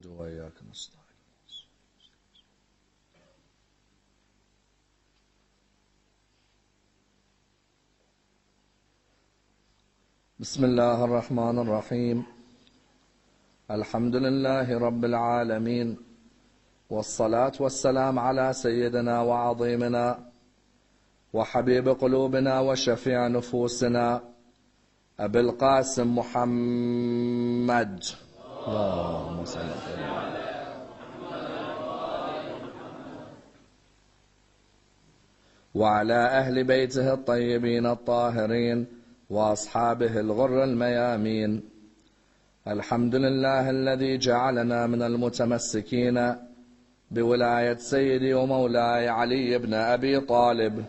وإياك نستعين. بسم الله الرحمن الرحيم. الحمد لله رب العالمين، والصلاة والسلام على سيدنا وعظيمنا وحبيب قلوبنا وشفيع نفوسنا أبي القاسم محمد. اللهم صل على وعلى أهل بيته الطيبين الطاهرين وأصحابه الغر الميامين. الحمد لله الذي جعلنا من المتمسكين بولاية سيدي ومولاي علي بن أبي طالب.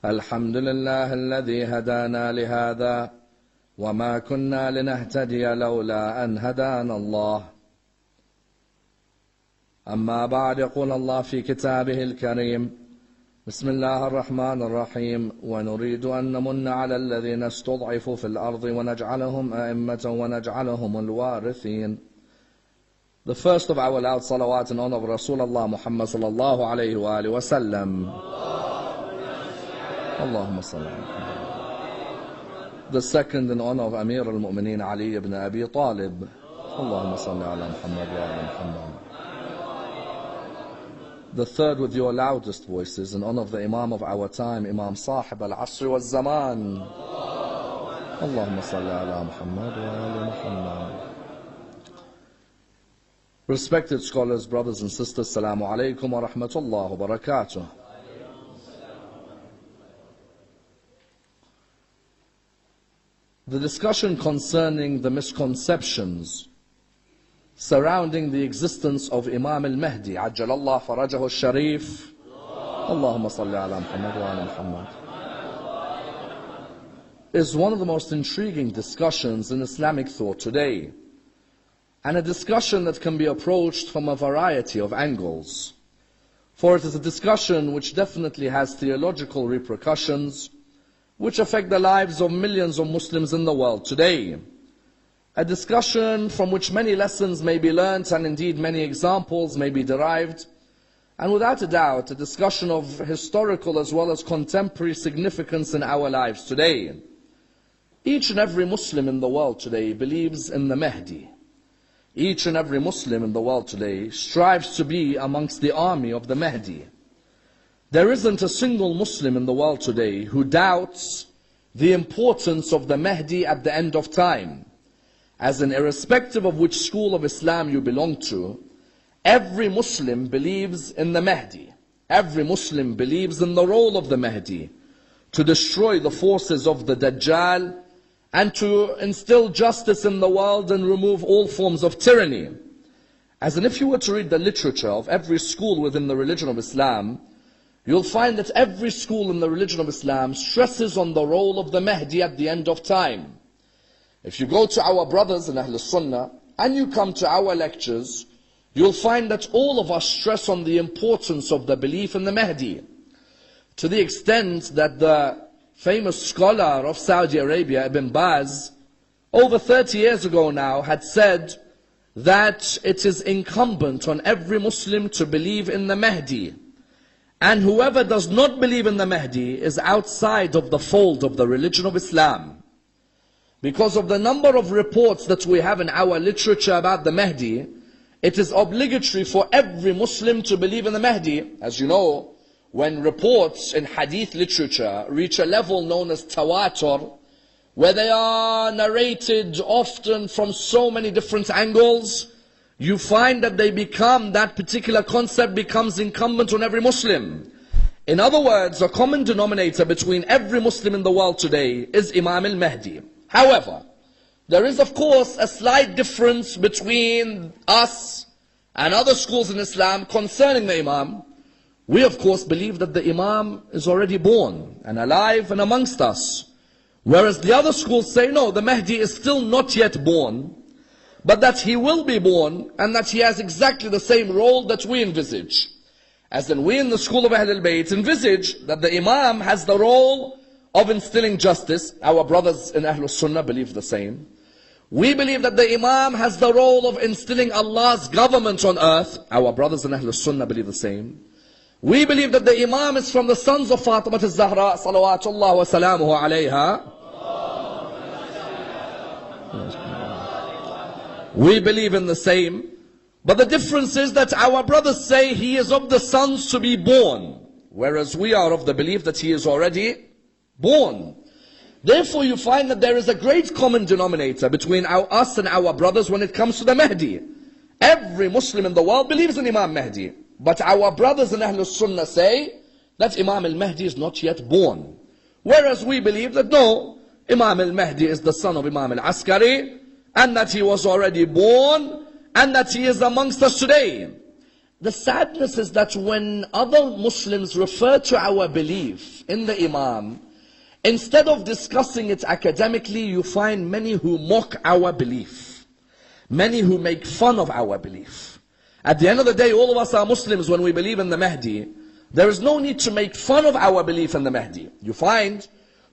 الحمد لله الذي هدانا لهذا وما كنا لنهتدي لولا أن هدانا الله. أما بعد، يقول الله في كتابه الكريم: بسم الله الرحمن الرحيم. ونريد أن نمن على الذين استضعفوا في الأرض ونجعلهم أئمة ونجعلهم الوارثين. The first of our loud salawat in honor of Rasulullah Muhammad sallallahu alayhi wa alihi wa sallam. Allahumma salli ala Muhammad. The second in honor of Amir al-Mu'mineen Ali ibn Abi Talib. Allahumma salli ala Muhammad wa ala Muhammad. The third with your loudest voices in honor of the Imam of our time, Imam Sahib al-Asr wal-Zaman. Allahumma salli ala Muhammad wa ala Muhammad. Respected scholars, brothers and sisters, Assalamu alaikum wa rahmatullah wa barakatuh. The discussion concerning the misconceptions surrounding the existence of Imam al-Mahdi, Ajjalallah farajahu al-Sharif. Allahumma salli ala Muhammad wa ala Muhammad, is one of the most intriguing discussions in Islamic thought today, and a discussion that can be approached from a variety of angles. For it is a discussion which definitely has theological repercussions which affect the lives of millions of Muslims in the world today. A discussion from which many lessons may be learnt and indeed many examples may be derived, and without a doubt a discussion of historical as well as contemporary significance in our lives today. Each and every Muslim in the world today believes in the Mahdi. Each and every Muslim in the world today strives to be amongst the army of the Mahdi. There isn't a single Muslim in the world today who doubts the importance of the Mahdi at the end of time. As in, irrespective of which school of Islam you belong to, every Muslim believes in the Mahdi. Every Muslim believes in the role of the Mahdi to destroy the forces of the Dajjal and to instill justice in the world and remove all forms of tyranny. As in, if you were to read the literature of every school within the religion of Islam, you'll find that every school in the religion of Islam stresses on the role of the Mahdi at the end of time. If you go to our brothers in Ahl Sunnah and you come to our lectures, you'll find that all of us stress on the importance of the belief in the Mahdi, to the extent that the famous scholar of Saudi Arabia, Ibn Baz, over 30 years ago now, had said that it is incumbent on every Muslim to believe in the Mahdi, and whoever does not believe in the Mahdi is outside of the fold of the religion of Islam. Because of the number of reports that we have in our literature about the Mahdi, it is obligatory for every Muslim to believe in the Mahdi. As you know, when reports in hadith literature reach a level known as tawatur, where they are narrated often from so many different angles, you find that that particular concept becomes incumbent on every Muslim. In other words, a common denominator between every Muslim in the world today is Imam al-Mahdi. However, there is of course a slight difference between us and other schools in Islam concerning the Imam. We of course believe that the Imam is already born and alive and amongst us, whereas the other schools say no, the Mahdi is still not yet born, but that he will be born and that he has exactly the same role that we envisage. As in, we in the school of Ahl al-Bayt envisage that the Imam has the role of instilling justice. Our brothers in Ahlul Sunnah believe the same. We believe that the Imam has the role of instilling Allah's government on earth. Our brothers in Ahlul Sunnah believe the same. We believe that the Imam is from the sons of Fatima al-Zahra, salawatullah wa salamuhu alayha. We believe in the same. But the difference is that our brothers say he is of the sons to be born, whereas we are of the belief that he is already born. Therefore you find that there is a great common denominator between us and our brothers when it comes to the Mahdi. Every Muslim in the world believes in Imam Mahdi. But our brothers in Ahlul Sunnah say that Imam al-Mahdi is not yet born. Whereas we believe that no, Imam al-Mahdi is the son of Imam al-Askari, and that he was already born, and that he is amongst us today. The sadness is that when other Muslims refer to our belief in the Imam, instead of discussing it academically, you find many who mock our belief. Many who make fun of our belief. At the end of the day, all of us are Muslims when we believe in the Mahdi. There is no need to make fun of our belief in the Mahdi. You find,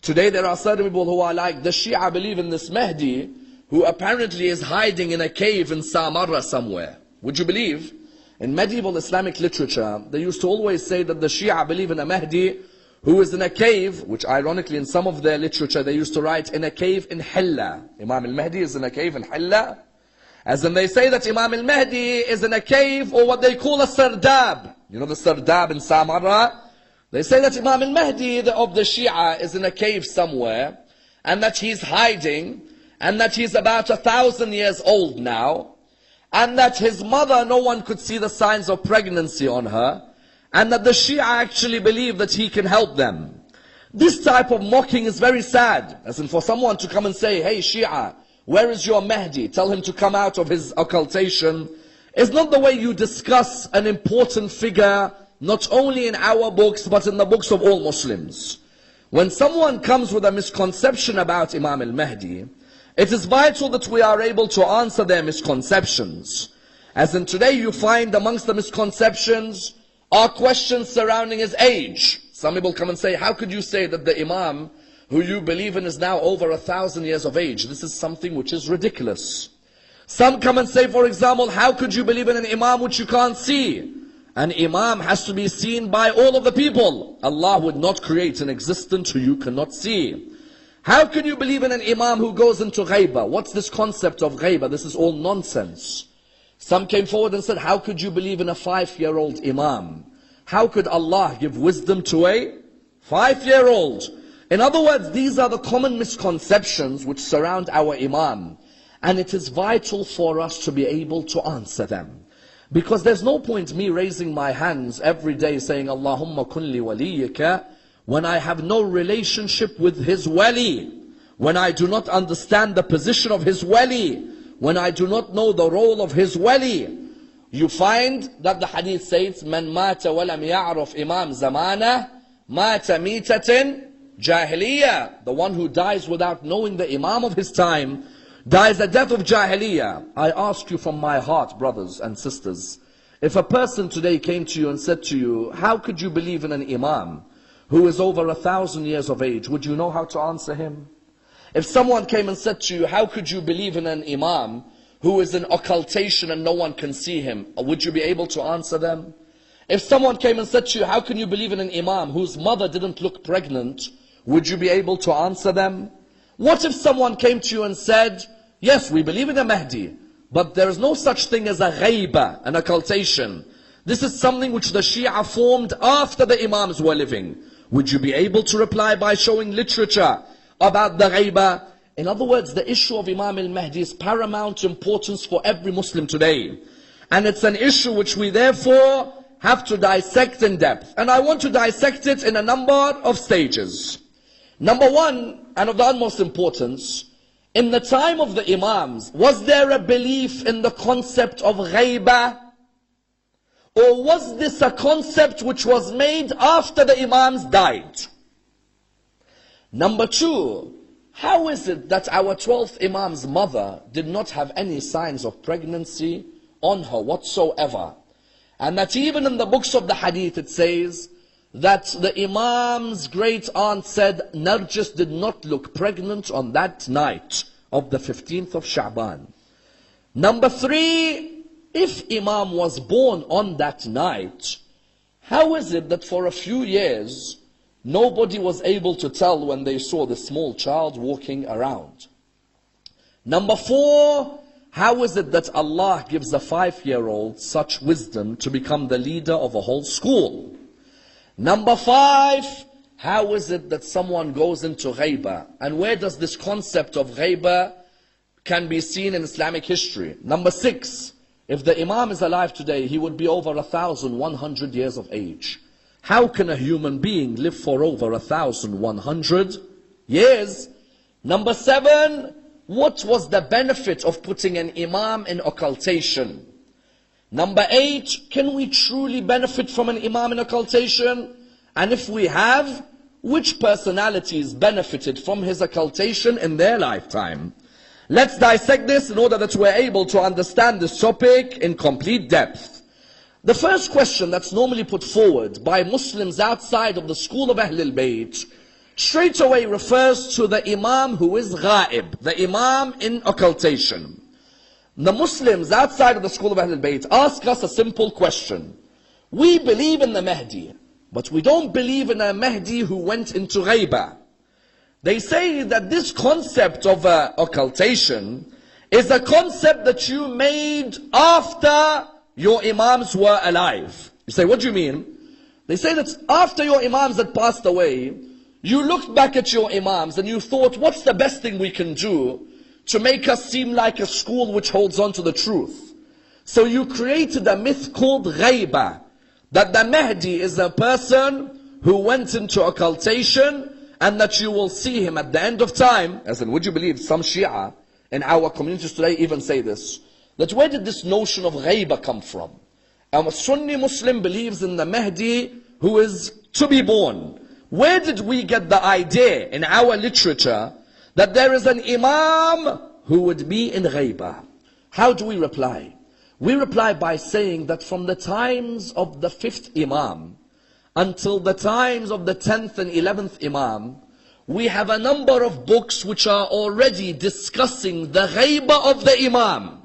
today there are certain people who are like, the Shia believe in this Mahdi, who apparently is hiding in a cave in Samarra somewhere. Would you believe? In medieval Islamic literature, they used to always say that the Shia believe in a Mahdi who is in a cave, which ironically in some of their literature they used to write in a cave in Hilla. Imam al-Mahdi is in a cave in Hilla. As in they say that Imam al-Mahdi is in a cave, or what they call a Sardab. You know the Sardab in Samarra? They say that Imam al-Mahdi of the Shia is in a cave somewhere, and that he's hiding, and that he's about 1,000 years old now, and that his mother, no one could see the signs of pregnancy on her, and that the Shia actually believe that he can help them. This type of mocking is very sad. As in for someone to come and say, hey Shia, where is your Mahdi? Tell him to come out of his occultation. Is not the way you discuss an important figure, not only in our books, but in the books of all Muslims. When someone comes with a misconception about Imam al-Mahdi, it is vital that we are able to answer their misconceptions. As in today you find amongst the misconceptions are questions surrounding his age. Some people come and say, how could you say that the Imam who you believe in is now over 1,000 years of age? This is something which is ridiculous. Some come and say, for example, how could you believe in an Imam which you can't see? An Imam has to be seen by all of the people. Allah would not create an existence who you cannot see. How can you believe in an Imam who goes into ghaibah? What's this concept of ghaibah? This is all nonsense. Some came forward and said, how could you believe in a 5-year-old Imam? How could Allah give wisdom to a 5-year-old? In other words, these are the common misconceptions which surround our Imam. And it is vital for us to be able to answer them. Because there's no point me raising my hands every day saying, Allahumma kulli waliyika, when I have no relationship with his wali, when I do not understand the position of his wali, when I do not know the role of his wali. You find that the hadith says, Man mata walam ya'raf imam zamana, mata mitatin jahiliyyah. The one who dies without knowing the Imam of his time, dies a death of jahiliyyah. I ask you from my heart, brothers and sisters, if a person today came to you and said to you, how could you believe in an Imam who is over 1,000 years of age? Would you know how to answer him? If someone came and said to you, how could you believe in an Imam who is in occultation and no one can see him? Would you be able to answer them? If someone came and said to you, how can you believe in an Imam whose mother didn't look pregnant? Would you be able to answer them? What if someone came to you and said, yes, we believe in a Mahdi, but there is no such thing as a ghaibah, an occultation. This is something which the Shia formed after the Imams were living. Would you be able to reply by showing literature about the ghaibah? In other words, the issue of Imam al-Mahdi is paramount importance for every Muslim today. And it's an issue which we therefore have to dissect in depth. And I want to dissect it in a number of stages. Number one, and of the utmost importance, in the time of the Imams, was there a belief in the concept of ghaibah? Or was this a concept which was made after the Imams died? Number two, how is it that our 12th Imam's mother did not have any signs of pregnancy on her whatsoever? And that even in the books of the Hadith it says that the Imam's great aunt said Narjis did not look pregnant on that night of the 15th of Sha'ban. Number 3, if Imam was born on that night, how is it that for a few years nobody was able to tell when they saw the small child walking around? Number 4, how is it that Allah gives a 5-year-old such wisdom to become the leader of a whole school? Number 5, how is it that someone goes into ghaiba? And where does this concept of ghaiba can be seen in Islamic history? Number 6, if the Imam is alive today, he would be over 1,100 years of age. How can a human being live for over 1,100 years? Number 7, what was the benefit of putting an Imam in occultation? Number 8, can we truly benefit from an Imam in occultation? And if we have, which personalities benefited from his occultation in their lifetime? Let's dissect this in order that we're able to understand this topic in complete depth. The first question that's normally put forward by Muslims outside of the school of Ahlul Bayt straight away refers to the Imam who is ghaib, the Imam in occultation. The Muslims outside of the school of Ahlul Bayt ask us a simple question. We believe in the Mahdi, but we don't believe in a Mahdi who went into ghaiba. They say that this concept of occultation is a concept that you made after your Imams were alive. You say, what do you mean? They say that after your Imams had passed away, you looked back at your Imams and you thought, what's the best thing we can do to make us seem like a school which holds on to the truth? So you created a myth called ghaiba, that the Mahdi is a person who went into occultation and that you will see him at the end of time. As in, would you believe some Shia in our communities today even say this? That where did this notion of ghaiba come from? A Sunni Muslim believes in the Mahdi who is to be born. Where did we get the idea in our literature that there is an Imam who would be in ghaiba? How do we reply? We reply by saying that from the times of the 5th Imam until the times of the 10th and 11th Imam, we have a number of books which are already discussing the ghaiba of the Imam.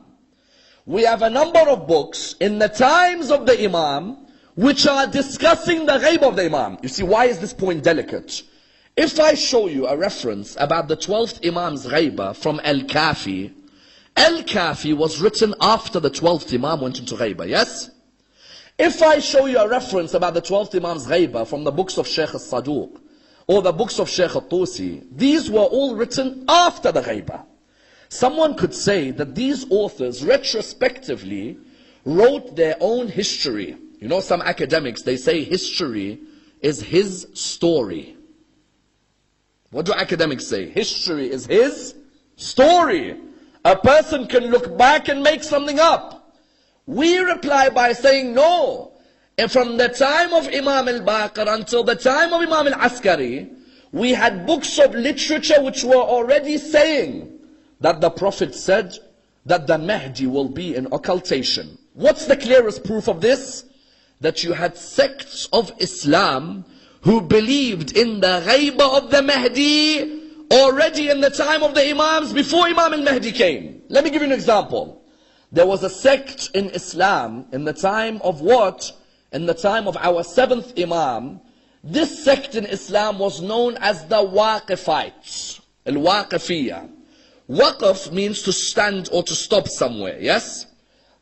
We have a number of books in the times of the Imam which are discussing the ghaiba of the Imam. You see, why is this point delicate? If I show you a reference about the 12th Imam's ghaiba from Al-Kafi, Al-Kafi was written after the 12th Imam went into ghaiba, yes? If I show you a reference about the 12th Imam's ghaiba from the books of Shaykh al-Saduq or the books of Shaykh al-Tusi, these were all written after the ghaiba. Someone could say that these authors retrospectively wrote their own history. You know, some academics, they say history is his story. What do academics say? History is his story. A person can look back and make something up. We reply by saying no. And from the time of Imam al-Baqir until the time of Imam al-Askari, we had books of literature which were already saying that the Prophet said that the Mahdi will be in occultation. What's the clearest proof of this? That you had sects of Islam who believed in the ghaiba of the Mahdi already in the time of the Imams before Imam al-Mahdi came. Let me give you an example. There was a sect in Islam in the time of what? In the time of our 7th Imam. This sect in Islam was known as the Waqifites. Al-Waqifiyya. Waqf means to stand or to stop somewhere, yes?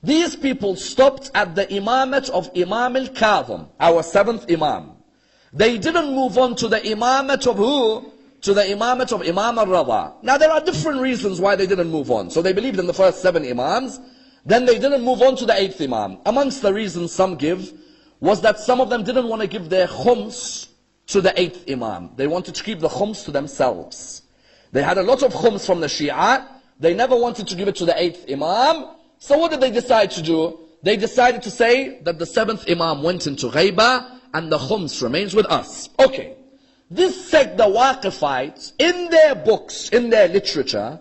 These people stopped at the imamate of Imam al-Kadhim, our 7th Imam. They didn't move on to the imamate of who? To the imamate of Imam al-Rada. Now there are different reasons why they didn't move on. So they believed in the first 7 Imams, then they didn't move on to the 8th Imam. Amongst the reasons some give was that some of them didn't want to give their khums to the 8th Imam. They wanted to keep the khums to themselves. They had a lot of khums from the Shia. They never wanted to give it to the 8th Imam. So what did they decide to do? They decided to say that the 7th Imam went into ghaiba and the khums remains with us. Okay. This sect, the Waqifites, in their books, in their literature,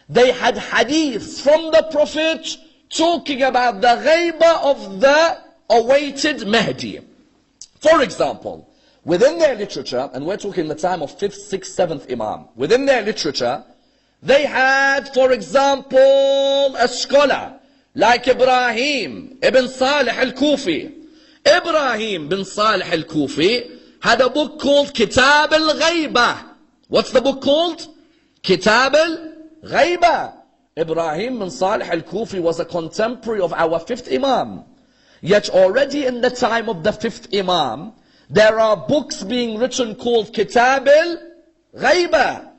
they had hadiths from the Prophet talking about the ghaiba of the awaited Mahdi. For example, within their literature, and we're talking the time of 5th, 6th, 7th Imam, within their literature, they had, for example, a scholar like Ibrahim ibn Salih al-Kufi. Ibrahim bin Salih al-Kufi had a book called Kitab al-Ghaibah. What's the book called? Kitab al-Ghaibah. Ibrahim bin Salih al-Kufi was a contemporary of our 5th Imam. Yet already in the time of the 5th Imam, there are books being written called Kitab al-Ghaibah.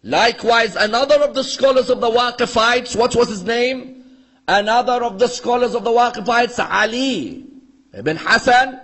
Likewise, another of the scholars of the Waqifites, what was his name? Another of the scholars of the Waqifites, Ali ibn Hassan.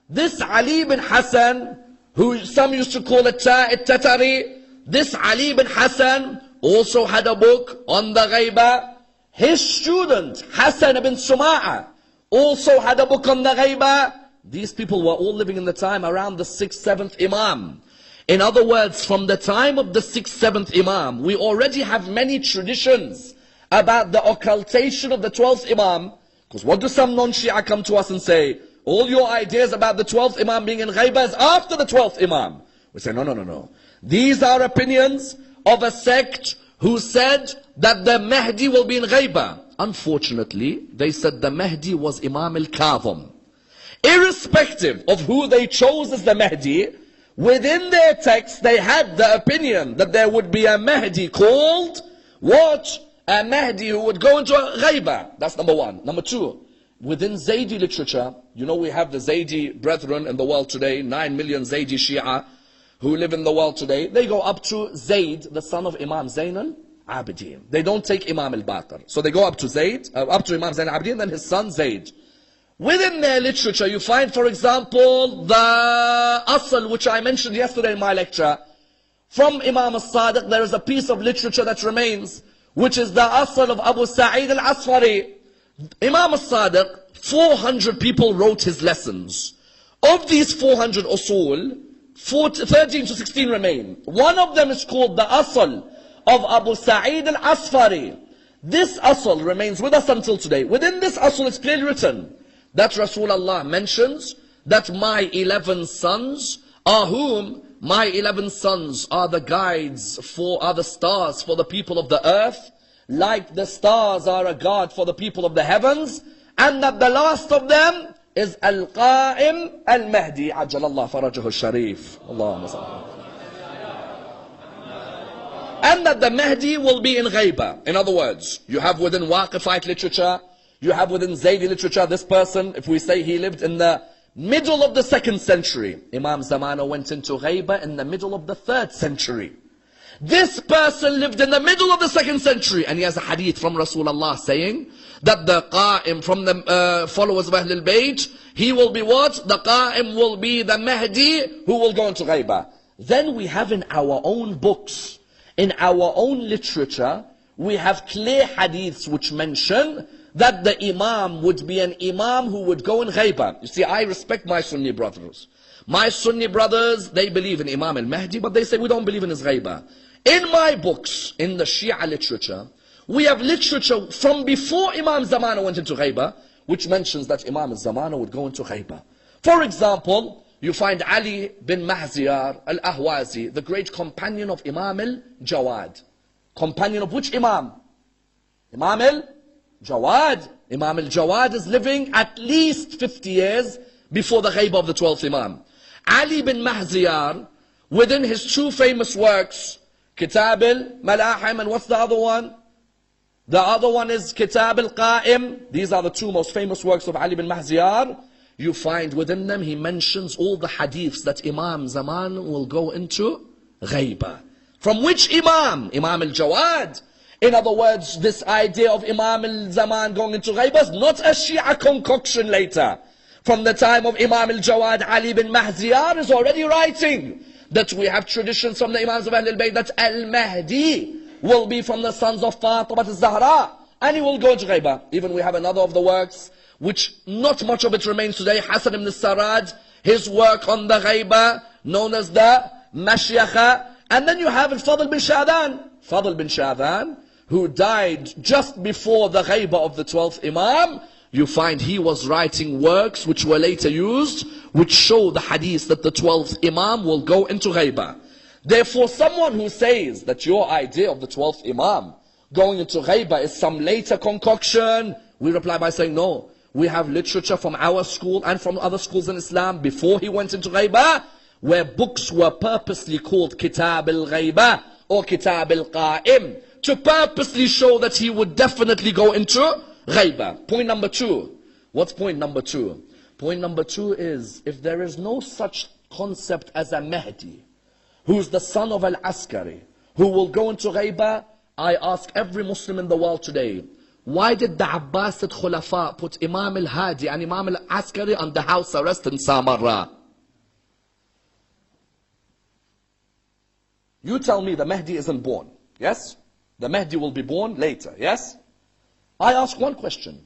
This Ali ibn Hassan, who some used to call it Tatari, this Ali ibn Hassan also had a book on the Ghaibah. His student, Hassan ibn Suma'a, also had a book on the Ghaibah. These people were all living in the time around the 6th, 7th Imam. In other words, from the time of the 6th, 7th Imam, we already have many traditions about the occultation of the 12th Imam. Because what do some non-Shia come to us and say? All your ideas about the 12th Imam being in Ghaibah is after the 12th Imam. We say, no. These are opinions of a sect who said that the Mahdi will be in Ghaibah. Unfortunately, they said the Mahdi was Imam al-Kadhim. Irrespective of who they chose as the Mahdi, within their text they had the opinion that there would be a Mahdi called what? A Mahdi who would go into a Ghaibah. That's number one. Number two, within Zaydi literature, you know we have the Zaydi brethren in the world today, 9 million Zaydi Shia who live in the world today. They go up to Zayd, the son of Imam Zayn al-Abidin. They don't take Imam al-Baqir. So they go up to Zayd, up to Imam Zayn al-Abidin, then his son Zayd. Within their literature, you find, for example, the Asl, which I mentioned yesterday in my lecture. From Imam al-Sadiq, there is a piece of literature that remains, which is the Asl of Abu Sa'id al-Asfari. Imam al-Sadiq, 400 people wrote his lessons. Of these 400 usul, 13 to 16 remain. One of them is called the Asl of Abu Sa'id al-Asfari. This Asl remains with us until today. Within this Asl, it's clearly written that Rasulullah mentions that my 11 sons are whom? My 11 sons are the guides are the stars for the people of the earth, like the stars are a guard for the people of the heavens, and that the last of them is Al-Qa'im Al-Mahdi, Ajjalallah Farajahu Al-Sharif. Allahumma salli. And that the Mahdi will be in Ghaibah. In other words, you have within Waqifite literature, you have within Zaydi literature, this person, if we say he lived in the middle of the 2nd century, Imam Zamana went into Ghaibah in the middle of the 3rd century. This person lived in the middle of the 2nd century, and he has a hadith from Rasulullah saying that the Qa'im from the followers of Ahlul Bayt, he will be what? The Qa'im will be the Mahdi who will go into Ghaibah. Then we have in our own books, in our own literature, we have clear hadiths which mention that the Imam would be an Imam who would go in Ghaibah. You see, I respect my Sunni brothers. My Sunni brothers, they believe in Imam al-Mahdi, but they say we don't believe in his Ghaibah. In my books, in the Shia literature, we have literature from before Imam Zamana went into Ghaibah, which mentions that Imam Zamana would go into Ghaibah. For example, you find Ali bin Mahziyar al-Ahwazi, the great companion of Imam al-Jawad. Companion of which Imam? Imam al-Jawad. Imam al-Jawad is living at least 50 years before the Ghaibah of the 12th Imam. Ali bin Mahziyar, within his 2 famous works, Kitab al-Malahim, and what's the other one? The other one is Kitab al-Qa'im. These are the 2 most famous works of Ali bin Mahziyar. You find within them, he mentions all the hadiths that Imam Zaman will go into Ghaibah. From which Imam? Imam al-Jawad. In other words, this idea of Imam al-Zaman going into Ghaibah is not a Shia concoction later. From the time of Imam al-Jawad, Ali bin Mahziyar is already writing that we have traditions from the Imams of Ahlul Bayt that al-Mahdi will be from the sons of Fatima al-Zahra, and he will go into Ghaibah. Even we have another of the works, which not much of it remains today, Hassan ibn Saraj, his work on the Ghaibah, known as the Mashyakha. And then you have Fadl bin Sha'dan. Fadl bin Sha'dan, who died just before the Ghaibah of the 12th Imam, you find he was writing works which were later used, which show the hadith that the 12th Imam will go into ghaibah. Therefore, someone who says that your idea of the 12th Imam going into ghaibah is some later concoction, we reply by saying no. We have literature from our school and from other schools in Islam before he went into ghaibah, where books were purposely called Kitab al-Ghaibah or Kitab al-Qa'im, to purposely show that he would definitely go into ghaibah. Point number two. What's point number two? Point number two is, if there is no such concept as a Mahdi, who's the son of al-Askari, who will go into ghaibah, I ask every Muslim in the world today, why did the Abbasid Khulafa put Imam al-Hadi and Imam al-Askari under house arrest in Samarra? You tell me the Mahdi isn't born, yes? The Mahdi will be born later, yes? I ask one question.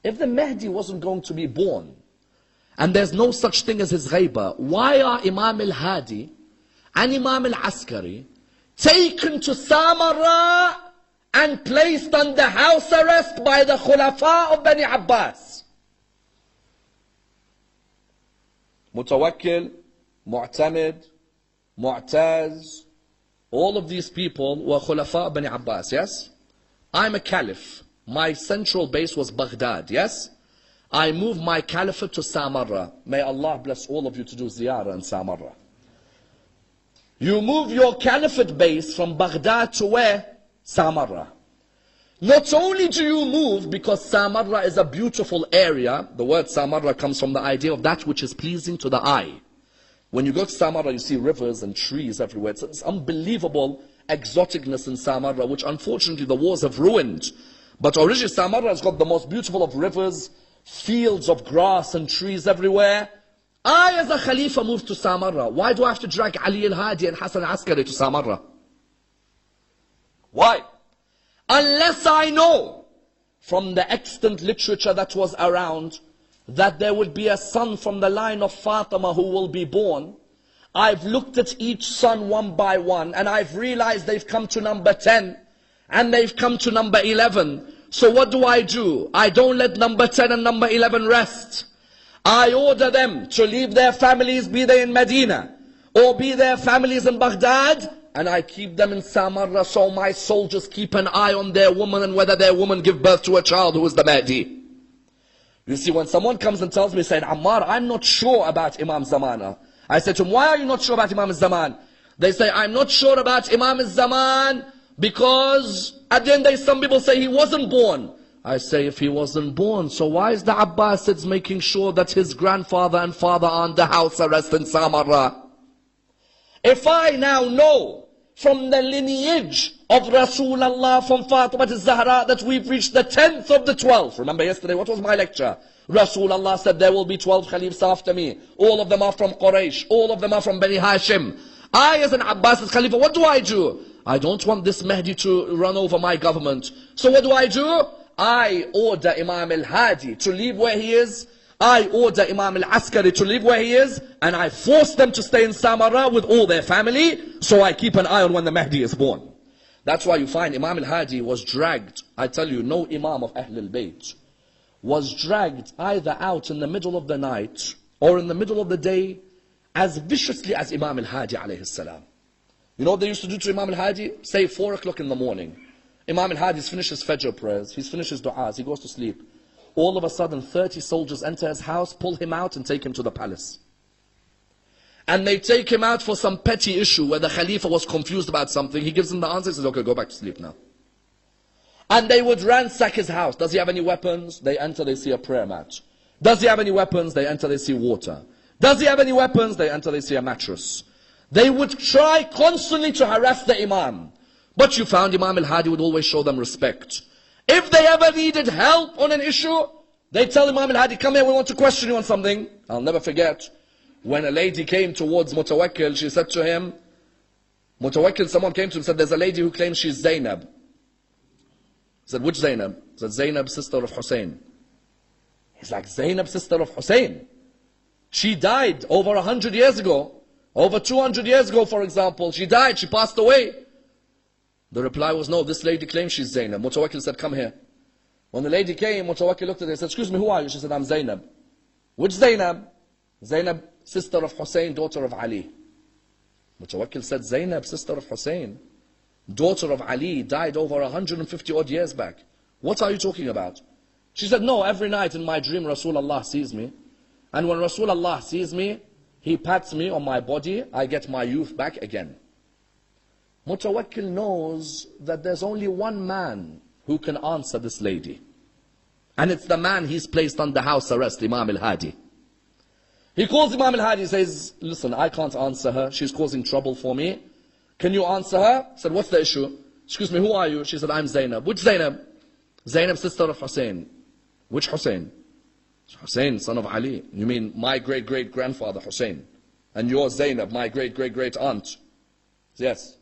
If the Mahdi wasn't going to be born, and there's no such thing as his ghaibah, why are Imam al-Hadi and Imam al-Askari taken to Samarra and placed under house arrest by the Khulafa of Bani Abbas? Mutawakkil, Mu'tamid, Mu'taz, all of these people were Khulafa of Bani Abbas, yes? I'm a caliph. My central base was Baghdad, yes? I moved my caliphate to Samarra. May Allah bless all of you to do ziyarah in Samarra. You move your caliphate base from Baghdad to where? Samarra. Not only do you move because Samarra is a beautiful area. The word Samarra comes from the idea of that which is pleasing to the eye. When you go to Samarra, you see rivers and trees everywhere. It's unbelievable exoticness in Samarra, which unfortunately the wars have ruined. But originally Samarra has got the most beautiful of rivers, fields of grass and trees everywhere. I as a Khalifa moved to Samarra. Why do I have to drag Ali al-Hadi and Hassan al-Askari to Samarra? Why? Unless I know from the extant literature that was around that there would be a son from the line of Fatima who will be born. I've looked at each son one by one and I've realized they've come to number 10 and they've come to number 11. So what do? I don't let number 10 and number 11 rest. I order them to leave their families, be they in Medina or be their families in Baghdad, and I keep them in Samarra so my soldiers keep an eye on their woman and whether their woman give birth to a child who is the Mahdi. You see, when someone comes and tells me, saying, Ammar, I'm not sure about Imam Zamana. I said to him, why are you not sure about Imam Zaman? They say, I'm not sure about Imam Zaman because at the end of the day, some people say he wasn't born. I say, if he wasn't born, so why is the Abbasids making sure that his grandfather and father are under house arrest in Samarra? If I now know from the lineage of Rasulullah from Fatima al-Zahra that we've reached the 10th of the 12th. Remember yesterday, what was my lecture? Rasulullah said there will be 12 Khalifs after me. All of them are from Quraysh. All of them are from Bani Hashim. I as an Abbasid Khalifa, what do? I don't want this Mahdi to run over my government. So what do? I order Imam al-Hadi to leave where he is. I order Imam al-Askari to live where he is, and I force them to stay in Samarra with all their family, so I keep an eye on when the Mahdi is born. That's why you find Imam al-Hadi was dragged. I tell you, no Imam of Ahl al-Bayt was dragged either out in the middle of the night or in the middle of the day as viciously as Imam al-Hadi alayhi salam. You know what they used to do to Imam al-Hadi? Say 4 o'clock in the morning. Imam al-Hadi's finished his Fajr prayers, he's finished his du'as, he goes to sleep. All of a sudden 30 soldiers enter his house, pull him out and take him to the palace. And they take him out for some petty issue where the Khalifa was confused about something. He gives them the answer, he says, okay, go back to sleep now. And they would ransack his house. Does he have any weapons? They enter, they see a prayer mat. Does he have any weapons? They enter, they see water. Does he have any weapons? They enter, they see a mattress. They would try constantly to harass the Imam. But you found Imam al-Hadi would always show them respect. If they ever needed help on an issue, they tell Imam al-Hadi, come here, we want to question you on something. I'll never forget, when a lady came towards Mutawakkil, she said to him, Mutawakkil, someone came to him and said, there's a lady who claims she's Zainab. He said, which Zainab? He said, Zainab, sister of Hussein. He's like, Zainab, sister of Hussein? She died over 100 years ago. Over 200 years ago, for example. She died, she passed away. The reply was, no, this lady claims she's Zainab. Mutawakkil said, come here. When the lady came, Mutawakkil looked at her and said, excuse me, who are you? She said, I'm Zainab. Which Zainab? Zainab, sister of Hussein, daughter of Ali. Mutawakkil said, Zainab, sister of Hussein, daughter of Ali, died over 150 odd years back. What are you talking about? She said, no, every night in my dream Rasulullah sees me. And when Rasulullah sees me, he pats me on my body, I get my youth back again. Mutawakkil knows that there's only one man who can answer this lady. And it's the man he's placed under house arrest, Imam al-Hadi. He calls Imam al-Hadi, says, listen, I can't answer her, she's causing trouble for me. Can you answer her? He said, what's the issue? Excuse me, who are you? She said, I'm Zainab. Which Zainab? Zainab, sister of Hussein. Which Hussein? Hussein, son of Ali. You mean my great-great-grandfather Hussein. And you're Zainab, my great-great-great-aunt. Yes.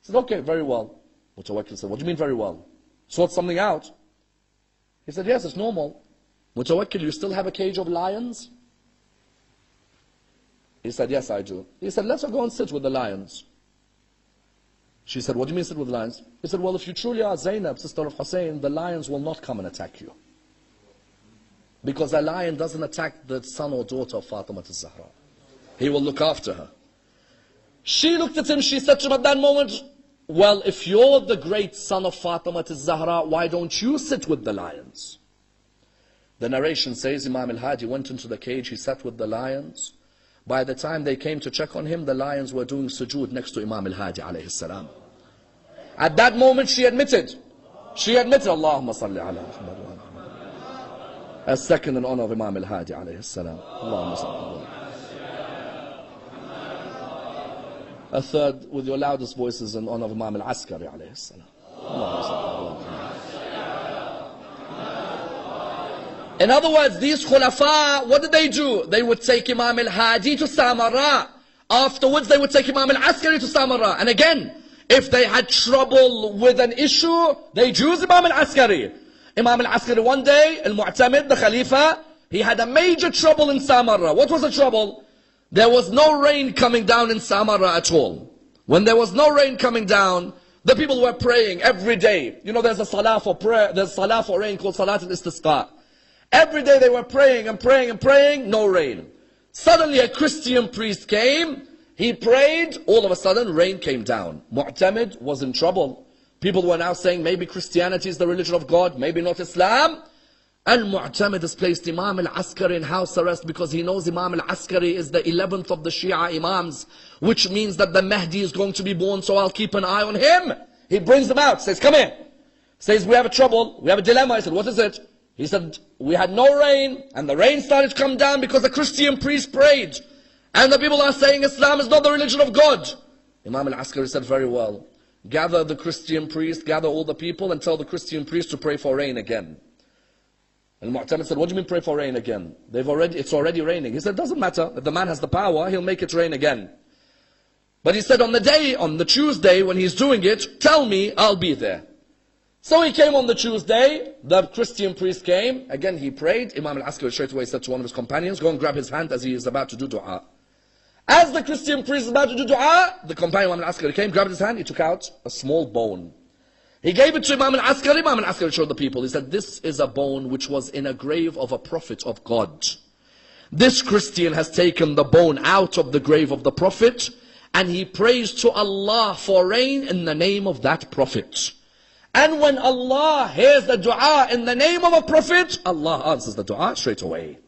He said, okay, very well. Mutawakkil said, what do you mean very well? Sort something out. He said, yes, it's normal. Mutawakkil, you still have a cage of lions? He said, yes, I do. He said, let's go and sit with the lions. She said, what do you mean sit with the lions? He said, well, if you truly are Zainab, sister of Hussein, the lions will not come and attack you. Because a lion doesn't attack the son or daughter of Fatima al-Zahra. He will look after her. She looked at him, she said to him at that moment, well, if you're the great son of Fatima al-Zahra, why don't you sit with the lions? The narration says Imam al-Hadi went into the cage, he sat with the lions. By the time they came to check on him, the lions were doing sujood next to Imam al-Hadi alayhi salam. At that moment she admitted, Allahumma salli ala Muhammad wa ala Muhammad. A second in honor of Imam al-Hadi alayhi salam. Allahumma salli. A third with your loudest voices in honor of Imam al-Askari alayhi salam. Allahumma salli. In other words, these khulafa, what did they do? They would take Imam al-Hadi to Samarra. Afterwards, they would take Imam al-Askari to Samarra. And again, if they had trouble with an issue, they choose Imam al-Askari. Imam al-Askari one day, al-Mu'tamid, the Khalifa, he had a major trouble in Samarra. What was the trouble? There was no rain coming down in Samarra at all. When there was no rain coming down, the people were praying every day. You know, there's a salah for prayer, there's a salah for rain called Salat al-Istisqa. Every day they were praying and praying and praying, no rain. Suddenly a Christian priest came, he prayed, all of a sudden rain came down. Mu'tamid was in trouble. People were now saying maybe Christianity is the religion of God, maybe not Islam. And Mu'tamid has placed Imam al-Askari in house arrest because he knows Imam al-Askari is the 11th of the Shia Imams, which means that the Mahdi is going to be born, so I'll keep an eye on him. He brings him out, says, come here. Says, we have a trouble, we have a dilemma. I said, what is it? He said, we had no rain, and the rain started to come down because the Christian priest prayed. And the people are saying Islam is not the religion of God. Imam al-Askari said, very well. Gather the Christian priest, gather all the people, and tell the Christian priest to pray for rain again. And Mu'tamid said, what do you mean pray for rain again? It's already raining. He said, doesn't matter. If the man has the power, he'll make it rain again. But he said, on the Tuesday, when he's doing it, tell me, I'll be there. So he came on the Tuesday, the Christian priest came, again he prayed. Imam al-Askari straight away said to one of his companions, go and grab his hand as he is about to do dua. As the Christian priest is about to do dua, the companion Imam al-Askari came, grabbed his hand, he took out a small bone. He gave it to Imam al-Askari, Imam al-Askari showed the people, he said, this is a bone which was in a grave of a prophet of God. This Christian has taken the bone out of the grave of the prophet, and he prays to Allah for rain in the name of that prophet. And when Allah hears the dua in the name of a prophet, Allah answers the dua straight away.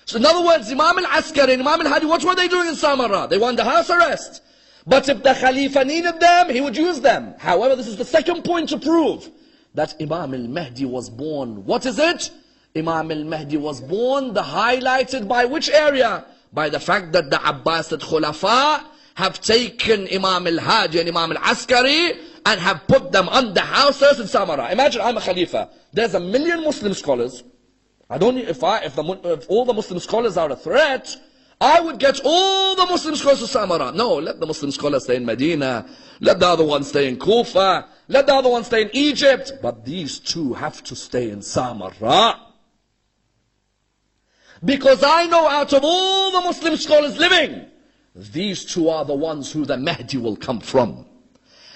So in other words, Imam al-Askari and Imam al-Hadi, what were they doing in Samarra? They were under house arrest. But if the Khalifa needed them, he would use them. However, this is the second point to prove that Imam al-Mahdi was born. What is it? Imam al-Mahdi was born, highlighted by which area? By the fact that the Abbasid Khulafa have taken Imam al-Hadi and Imam al-Askari and have put them under house arrest in Samarra. Imagine I'm a Khalifa. There's 1 million Muslim scholars. If all the Muslim scholars are a threat, I would get all the Muslim scholars to Samarra. No, let the Muslim scholars stay in Medina. Let the other ones stay in Kufa. Let the other ones stay in Egypt. But these two have to stay in Samarra. Because I know out of all the Muslim scholars living, these two are the ones who the Mahdi will come from.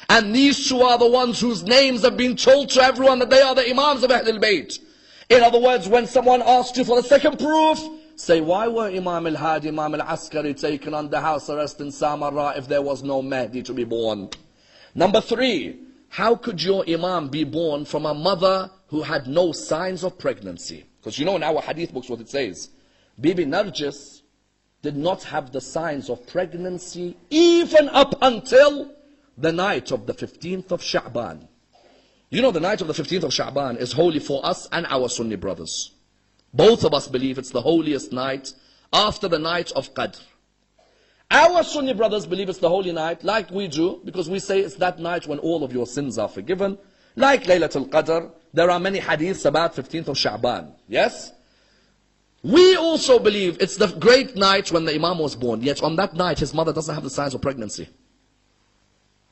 And these two are the ones whose names have been told to everyone that they are the Imams of Ahlul Bayt. In other words, when someone asks you for the second proof, say, why were Imam al-Hadi, Imam al-Askari taken under house arrest in Samarra if there was no Mahdi to be born? Number 3, how could your Imam be born from a mother who had no signs of pregnancy? Because you know in our hadith books what it says. Bibi Narjis did not have the signs of pregnancy even up until the night of the 15th of Sha'ban. You know the night of the 15th of Sha'ban is holy for us and our Sunni brothers. Both of us believe it's the holiest night after the night of Qadr. Our Sunni brothers believe it's the holy night like we do, because we say it's that night when all of your sins are forgiven. Like Laylatul Qadr, there are many hadiths about 15th of Sha'ban. Yes? We also believe it's the great night when the Imam was born. Yet on that night his mother doesn't have the signs of pregnancy.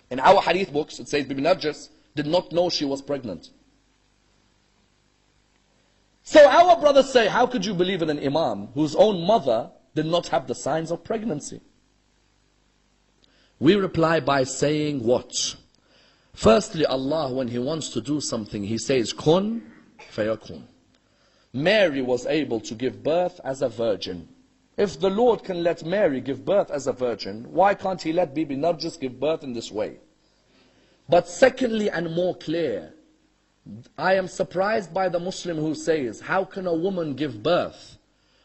In our hadith books it says Bibi Narjis did not know she was pregnant. So our brothers say, how could you believe in an Imam whose own mother did not have the signs of pregnancy? We reply by saying what? Firstly, Allah, when He wants to do something, He says, Kun fayakun. Mary was able to give birth as a virgin. If the Lord can let Mary give birth as a virgin, why can't He let Bibi Narjis give birth in this way? But secondly and more clear, I am surprised by the Muslim who says, how can a woman give birth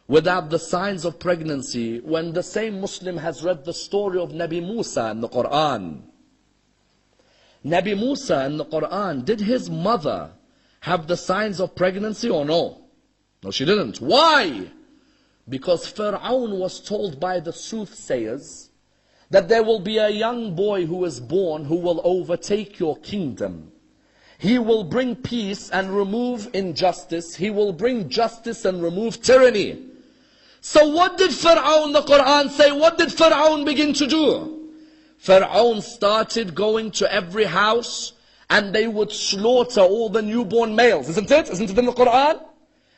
without the signs of pregnancy, when the same Muslim has read the story of Nabi Musa in the Quran? Nabi Musa in the Quran, did his mother have the signs of pregnancy or no? No, she didn't. Why? Because Fir'aun was told by the soothsayers that there will be a young boy who is born who will overtake your kingdom. He will bring peace and remove injustice. He will bring justice and remove tyranny. So what did Fir'aun, the Quran say, what did Fir'aun begin to do? Fir'aun started going to every house and they would slaughter all the newborn males. Isn't it? Isn't it in the Quran?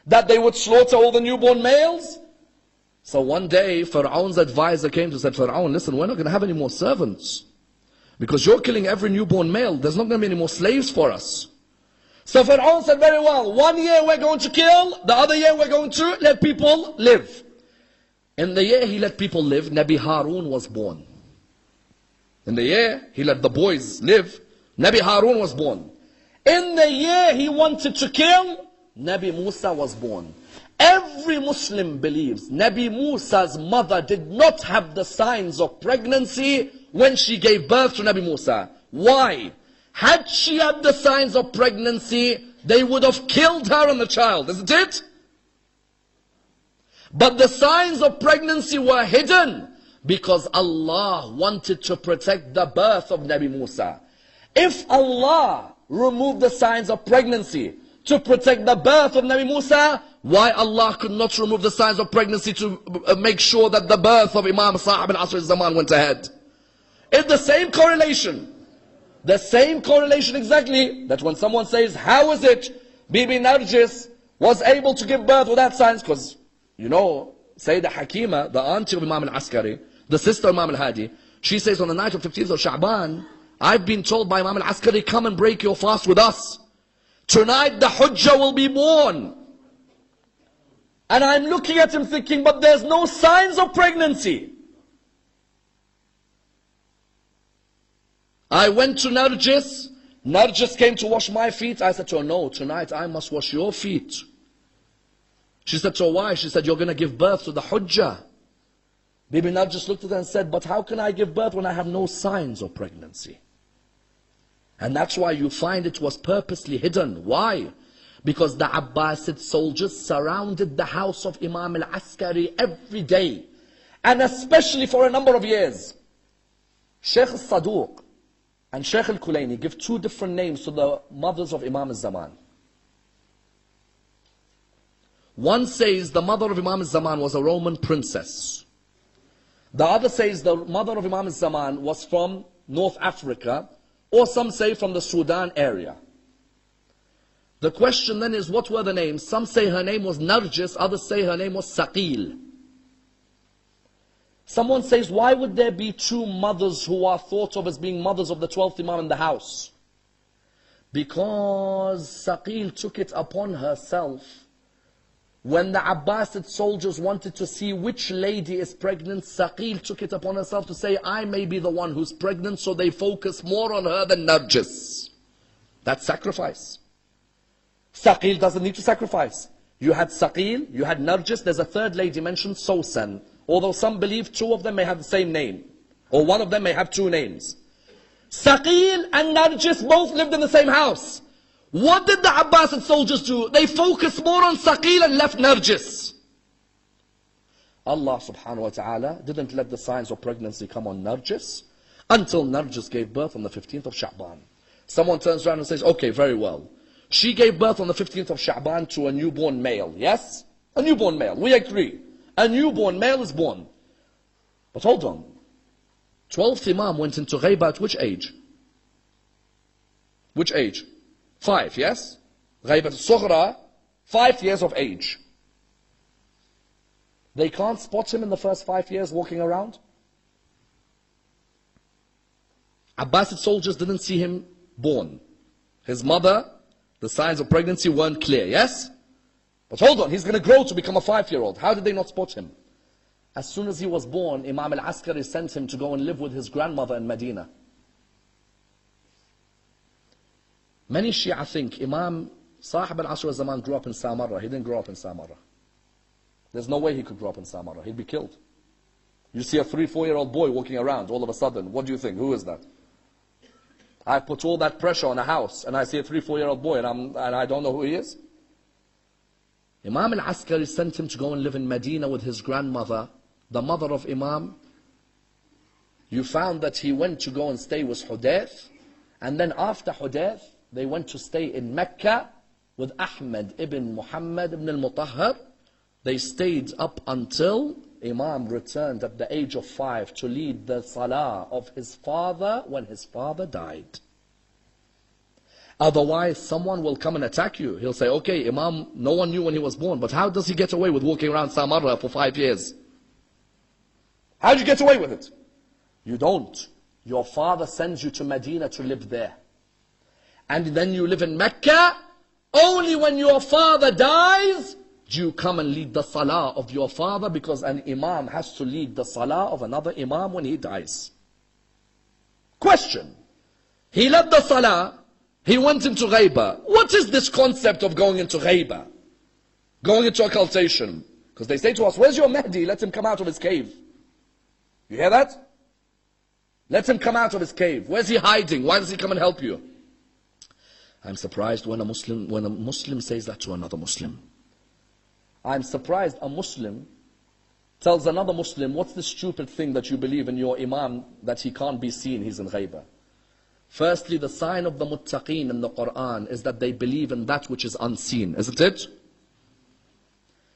That they would slaughter all the newborn males? So one day Fir'aun's advisor came to said, Fir'aun, listen, we're not going to have any more servants. Because you're killing every newborn male. There's not going to be any more slaves for us. So Fir'aun said, very well, 1 year we're going to kill, the other year we're going to let people live. In the year he let people live, Nabi Harun was born. In the year he let the boys live, Nabi Harun was born. In the year he wanted to kill, Nabi Musa was born. Every Muslim believes Nabi Musa's mother did not have the signs of pregnancy when she gave birth to Nabi Musa. Why? Had she had the signs of pregnancy, they would have killed her and the child, isn't it? But the signs of pregnancy were hidden because Allah wanted to protect the birth of Nabi Musa. If Allah removed the signs of pregnancy to protect the birth of Nabi Musa, why Allah could not remove the signs of pregnancy to make sure that the birth of Imam Sahib al-Asr al-Zaman went ahead? It's the same correlation. The same correlation exactly, that when someone says, how is it Bibi Narjis was able to give birth without signs? Because, you know, Sayyidah Hakima, the auntie of Imam al-Askari, the sister of Imam al-Hadi, she says on the night of 15th of Sha'ban, I've been told by Imam al-Askari, come and break your fast with us. Tonight the Hujjah will be born. And I'm looking at him thinking, but there's no signs of pregnancy. I went to Narjis. Narjis came to wash my feet. I said to her, no, tonight I must wash your feet. She said to her, why? She said, you're going to give birth to the Hujjah. Bibi Narjis looked at her and said, but how can I give birth when I have no signs of pregnancy? And that's why you find it was purposely hidden. Why? Because the Abbasid soldiers surrounded the house of Imam al-Askari every day. And especially for a number of years. Sheikh al-Saduq and Sheikh al-Kulayni give two different names to the mothers of Imam al-Zaman. One says the mother of Imam al-Zaman was a Roman princess. The other says the mother of Imam al-Zaman was from North Africa, or some say from the Sudan area. The question then is, what were the names? Some say her name was Narjis, others say her name was Saqil. Someone says, why would there be two mothers who are thought of as being mothers of the 12th Imam in the house? Because Saqil took it upon herself. When the Abbasid soldiers wanted to see which lady is pregnant, Saqil took it upon herself to say, I may be the one who's pregnant, so they focus more on her than Narjis. That's sacrifice. Saqil doesn't need to sacrifice. You had Saqil, you had Narjis, there's a third lady mentioned, Sosan. Although some believe two of them may have the same name, or one of them may have two names. Saqil and Narjis both lived in the same house. What did the Abbasid soldiers do? They focused more on Saqil and left Narjis. Allah subhanahu wa ta'ala didn't let the signs of pregnancy come on Narjis until Narjis gave birth on the 15th of Sha'ban. Someone turns around and says, okay, very well. She gave birth on the 15th of Sha'ban to a newborn male, yes? A newborn male, we agree. A newborn male is born. But hold on. 12th Imam went into Ghaiba at which age? Which age? 5, yes? Ghaibat al-Sughra, 5 years of age. They can't spot him in the first 5 years walking around? Abbasid soldiers didn't see him born. His mother, the signs of pregnancy weren't clear, yes? But hold on, he's going to grow to become a 5-year-old. How did they not spot him? As soon as he was born, Imam al-Askari sent him to go and live with his grandmother in Medina. Many Shia think Imam Sahib al-Asr al-Zaman grew up in Samarra. He didn't grow up in Samarra. There's no way he could grow up in Samarra. He'd be killed. You see a 3-4-year-old boy walking around all of a sudden. What do you think? Who is that? I put all that pressure on a house and I see a 3-4-year-old boy and I don't know who he is. Imam al-Askari sent him to go and live in Medina with his grandmother, the mother of Imam. You found that he went to go and stay with Hudayth, and then after Hudayth, they went to stay in Mecca with Ahmed ibn Muhammad ibn al-Mutahhar. They stayed up until Imam returned at the age of 5 to lead the salah of his father when his father died. Otherwise, someone will come and attack you. He'll say, okay, Imam, no one knew when he was born, but how does he get away with walking around Samarra for 5 years? How did you get away with it? You don't. Your father sends you to Medina to live there. And then you live in Mecca. Only when your father dies, do you come and lead the salah of your father, because an Imam has to lead the salah of another Imam when he dies. Question. He led the salah. He went into Ghaiba. What is this concept of going into Ghaiba? Going into occultation. Because they say to us, where's your Mahdi? Let him come out of his cave. You hear that? Let him come out of his cave. Where's he hiding? Why does he come and help you? I'm surprised when a Muslim says that to another Muslim. I'm surprised a Muslim tells another Muslim, what's the stupid thing that you believe in your Imam that he can't be seen, he's in Ghaiba? Firstly, the sign of the muttaqeen in the Quran is that they believe in that which is unseen, isn't it?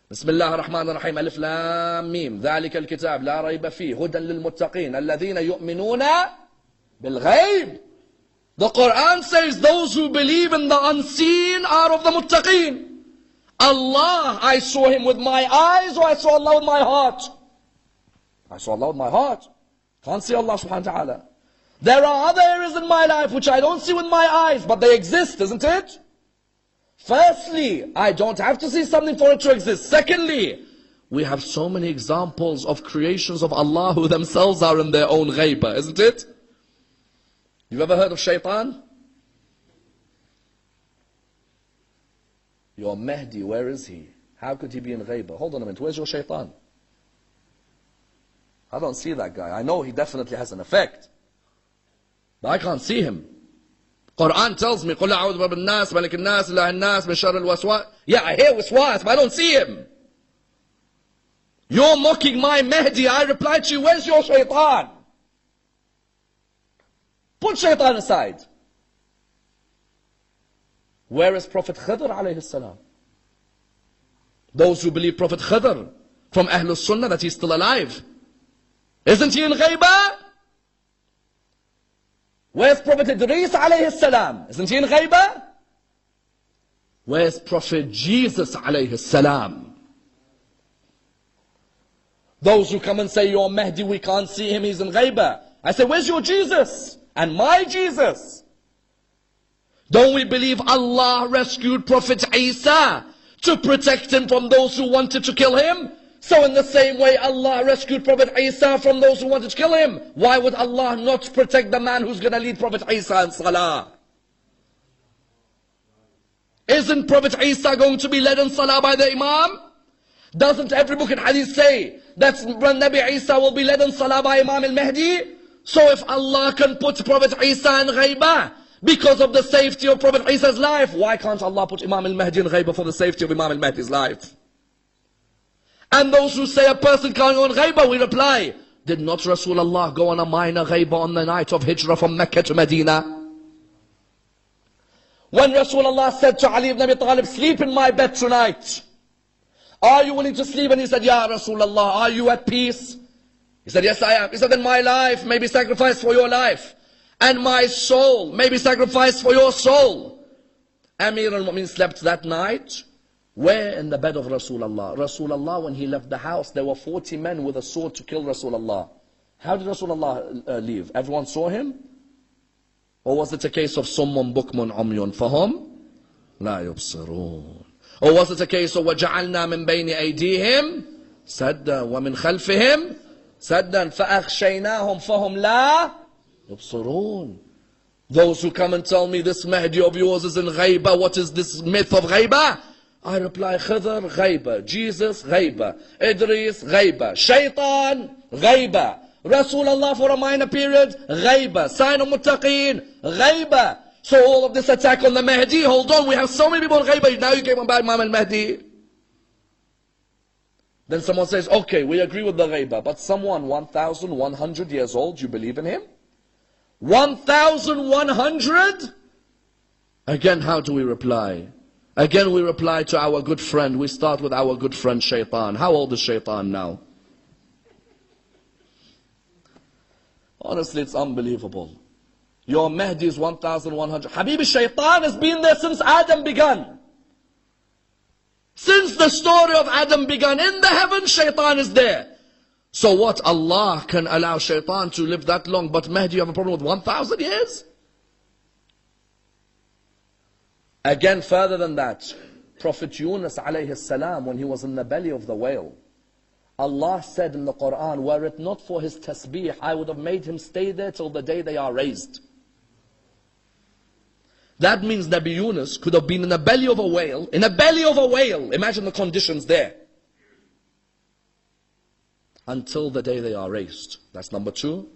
Bismillah ar-Rahman ar-Rahim, Alif Lam Mim, ذَلِكَ الْكِتَابِ لَا رَيْبَ فِيهِ هُدًى لِلْمُتَّقِينَ الَّذِينَ يُؤْمِنُونَ بِالْغَيْبِ. The Quran says those who believe in the unseen are of the muttaqeen. Allah, I saw him with my eyes, or I saw Allah with my heart? I saw Allah with my heart. Can't see Allah subhanahu wa ta'ala. There are other areas in my life which I don't see with my eyes, but they exist, isn't it? Firstly, I don't have to see something for it to exist. Secondly, we have so many examples of creations of Allah who themselves are in their own ghaiba, isn't it? You've ever heard of shaitan? Your Mahdi, where is he? How could he be in ghaiba? Hold on a minute, where's your shaitan? I don't see that guy. I know he definitely has an effect, but I can't see him. Quran tells me, قُلْ أَعُوذُ بِرَبِّ النَّاسِ مَلِكِ النَّاسِ إِلَهِ النَّاسِ مِنْ شَرِّ الْوَسْوَاسِ. Yeah, I hear waswas, but I don't see him. You're mocking my Mahdi. I reply to you, where's your shaitan? Put shaitan aside. Where is Prophet Khidr alayhi salam? Those who believe Prophet Khidr from Ahlul Sunnah that he's still alive, isn't he in ghaiba? Where's Prophet Idris alayhi salam? Isn't he in ghaiba? Where's Prophet Jesus alayhi salam? Those who come and say, your Mahdi, we can't see him, he's in ghaibah. I say, where's your Jesus? And my Jesus? Don't we believe Allah rescued Prophet Isa to protect him from those who wanted to kill him? So in the same way, Allah rescued Prophet Isa from those who wanted to kill him. Why would Allah not protect the man who's going to lead Prophet Isa in Salah? Isn't Prophet Isa going to be led in Salah by the Imam? Doesn't every book in Hadith say that Nabi Isa will be led in Salah by Imam al-Mahdi? So if Allah can put Prophet Isa in ghaibah because of the safety of Prophet Isa's life, why can't Allah put Imam al-Mahdi in ghaibah for the safety of Imam al-Mahdi's life? And those who say a person can't go in ghaibah, we reply, did not Rasulullah go on a minor ghaibah on the night of Hijrah from Mecca to Medina? When Rasulullah said to Ali ibn Abi Talib, sleep in my bed tonight. Are you willing to sleep? And he said, Ya Rasulullah, are you at peace? He said, yes, I am. He said, then my life may be sacrificed for your life. And my soul may be sacrificed for your soul. Amir al-Mu'min slept that night. Where? In the bed of Rasulullah. Rasulullah, when he left the house, there were 40 men with a sword to kill Rasulullah. How did Rasulullah leave? Everyone saw him? Or was it a case of summun bukmun umyun fahum la yubsirun? Or was it a case of وَجَعَلْنَا مِن بَيْنِ أَيْدِيهِمْ سَدًّا وَمِنْ خَلْفِهِمْ سَدًّا فَأَخْشَيْنَاهُمْ فَهُمْ لَا يُبْصِرُونَ? Those who come and tell me this Mahdi of yours is in ghaibah, what is this myth of ghaibah? I reply, Khidr, ghaibah. Jesus, ghaibah. Idris, ghaibah. Shaitan, ghaibah. Rasulullah for a minor period, ghaibah. Sign of Muttaqeen, ghaibah. So all of this attack on the Mahdi, hold on, we have so many people in ghaibah, now you came about Imam al-Mahdi. Then someone says, okay, we agree with the ghaibah, but someone 1,100 years old, you believe in him? 1,100? Again, how do we reply? Again, we reply to our good friend. We start with our good friend Shaitan. How old is Shaitan now? Honestly, it's unbelievable. Your Mahdi is 1,100. Habibi, Shaitan has been there since Adam began. Since the story of Adam began, in the heavens, Shaitan is there. So what? Allah can allow Shaitan to live that long, but Mahdi, you have a problem with 1,000 years? Again, further than that, Prophet Yunus alayhi salam, when he was in the belly of the whale, Allah said in the Quran, were it not for his tasbih, I would have made him stay there till the day they are raised. That means Nabi Yunus could have been in the belly of a whale, imagine the conditions there, until the day they are raised. That's number 2.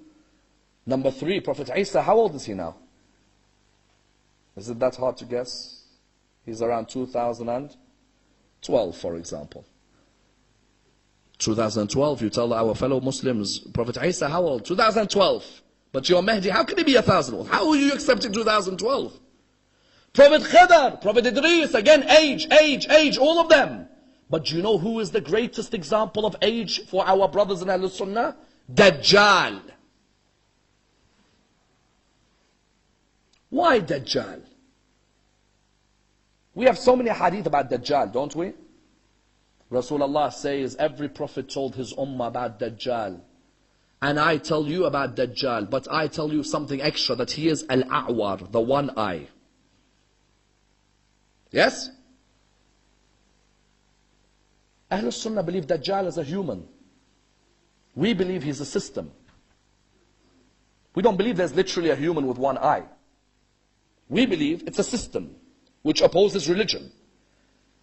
Number 3, Prophet Isa, how old is he now? Is it that hard to guess? He's around 2012, for example. 2012, you tell our fellow Muslims, Prophet Isa, how old? 2012. But your Mahdi, how can he be 1,000? How are you accepting 2012? Prophet Khidr, Prophet Idris, again, age, all of them. But do you know who is the greatest example of age for our brothers in Ahlul Sunnah? Dajjal. Why Dajjal? We have so many hadith about Dajjal, don't we? Rasulullah says every prophet told his ummah about Dajjal. And I tell you about Dajjal, but I tell you something extra, that he is Al-A'war, the one eye. Yes? Ahlul Sunnah believe Dajjal is a human. We believe he's a system. We don't believe there's literally a human with one eye. We believe it's a system which opposes religion.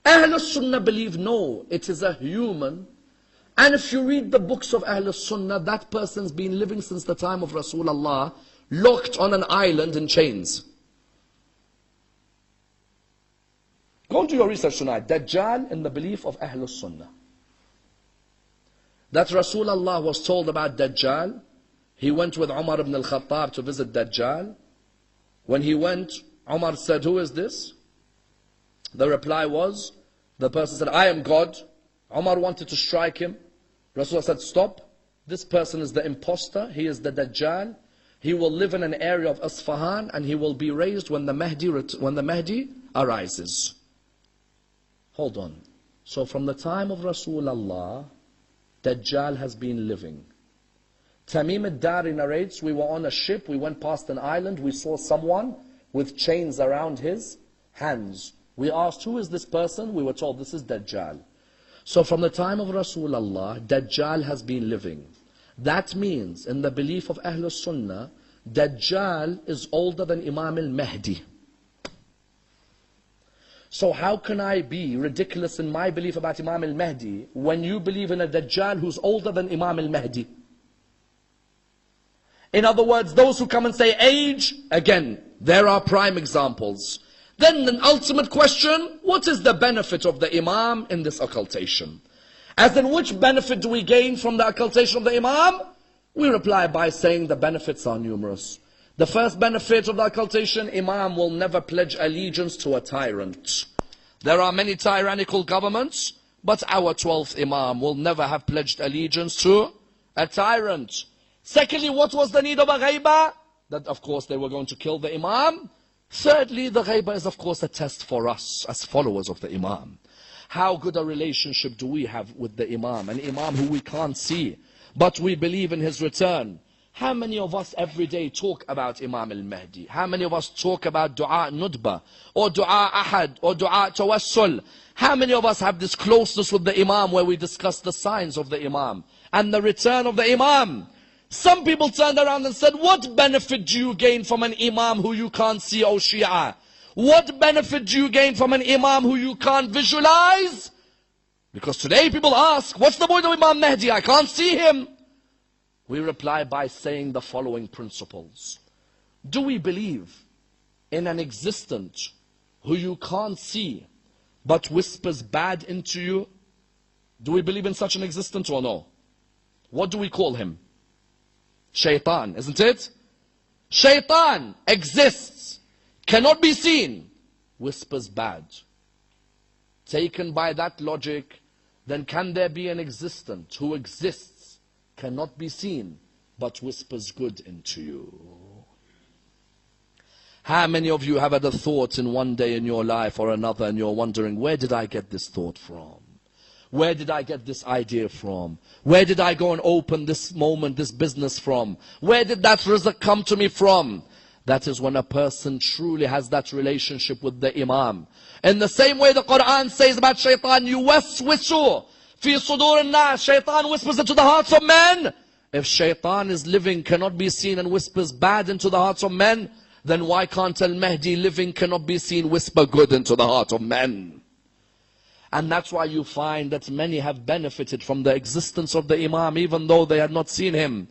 Ahlul Sunnah believe no, it is a human. And if you read the books of Ahlul Sunnah, that person's been living since the time of Rasulullah, locked on an island in chains. Go and do your research tonight. Dajjal in the belief of Ahlul Sunnah. That Rasulullah was told about Dajjal. He went with Umar ibn al-Khattab to visit Dajjal. When he went, Umar said, who is this? The reply was, the person said, I am God. Umar wanted to strike him. Rasulullah said, stop. This person is the imposter. He is the Dajjal. He will live in an area of Isfahan and he will be raised when the Mahdi arises. Hold on. So from the time of Rasulullah Dajjal has been living. Tamim ad-Dari narrates, we were on a ship, we went past an island, we saw someone with chains around his hands. We asked, who is this person? We were told, this is Dajjal. So from the time of Rasulullah, Dajjal has been living. That means, in the belief of Ahlul Sunnah, Dajjal is older than Imam al-Mahdi. So how can I be ridiculous in my belief about Imam al-Mahdi when you believe in a Dajjal who's older than Imam al-Mahdi? In other words, those who come and say age, again, there are prime examples. Then an ultimate question, what is the benefit of the Imam in this occultation? As in, which benefit do we gain from the occultation of the Imam? We reply by saying the benefits are numerous. The first benefit of the occultation, Imam will never pledge allegiance to a tyrant. There are many tyrannical governments, but our 12th Imam will never have pledged allegiance to a tyrant. Secondly, what was the need of a ghaiba? That of course they were going to kill the Imam. Thirdly, the ghaiba is of course a test for us as followers of the Imam. How good a relationship do we have with the Imam? An Imam who we can't see, but we believe in his return. How many of us every day talk about Imam al-Mahdi? How many of us talk about Dua Nudba, or Dua Ahad, or Dua Tawassul? How many of us have this closeness with the Imam where we discuss the signs of the Imam and the return of the Imam? Some people turned around and said, what benefit do you gain from an Imam who you can't see, O Shia? What benefit do you gain from an Imam who you can't visualize? Because today people ask, what's the point of Imam Mahdi? I can't see him. We reply by saying the following principles. Do we believe in an existent who you can't see but whispers bad into you? Do we believe in such an existent or no? What do we call him? Shaitan, isn't it? Shaitan exists, cannot be seen, whispers bad. Taken by that logic, then can there be an existent who exists, cannot be seen, but whispers good into you? How many of you have had a thought in one day in your life or another and you're wondering, where did I get this thought from? Where did I get this idea from? Where did I go and open this moment, this business from? Where did that rizq come to me from? That is when a person truly has that relationship with the Imam. In the same way the Quran says about Shaitan, yuwaswisu fi sudur an-nas. Shaitan whispers into the hearts of men. If Shaitan is living, cannot be seen, and whispers bad into the hearts of men, then why can't Al-Mahdi living, cannot be seen, whisper good into the heart of men? And that's why you find that many have benefited from the existence of the Imam, even though they had not seen him.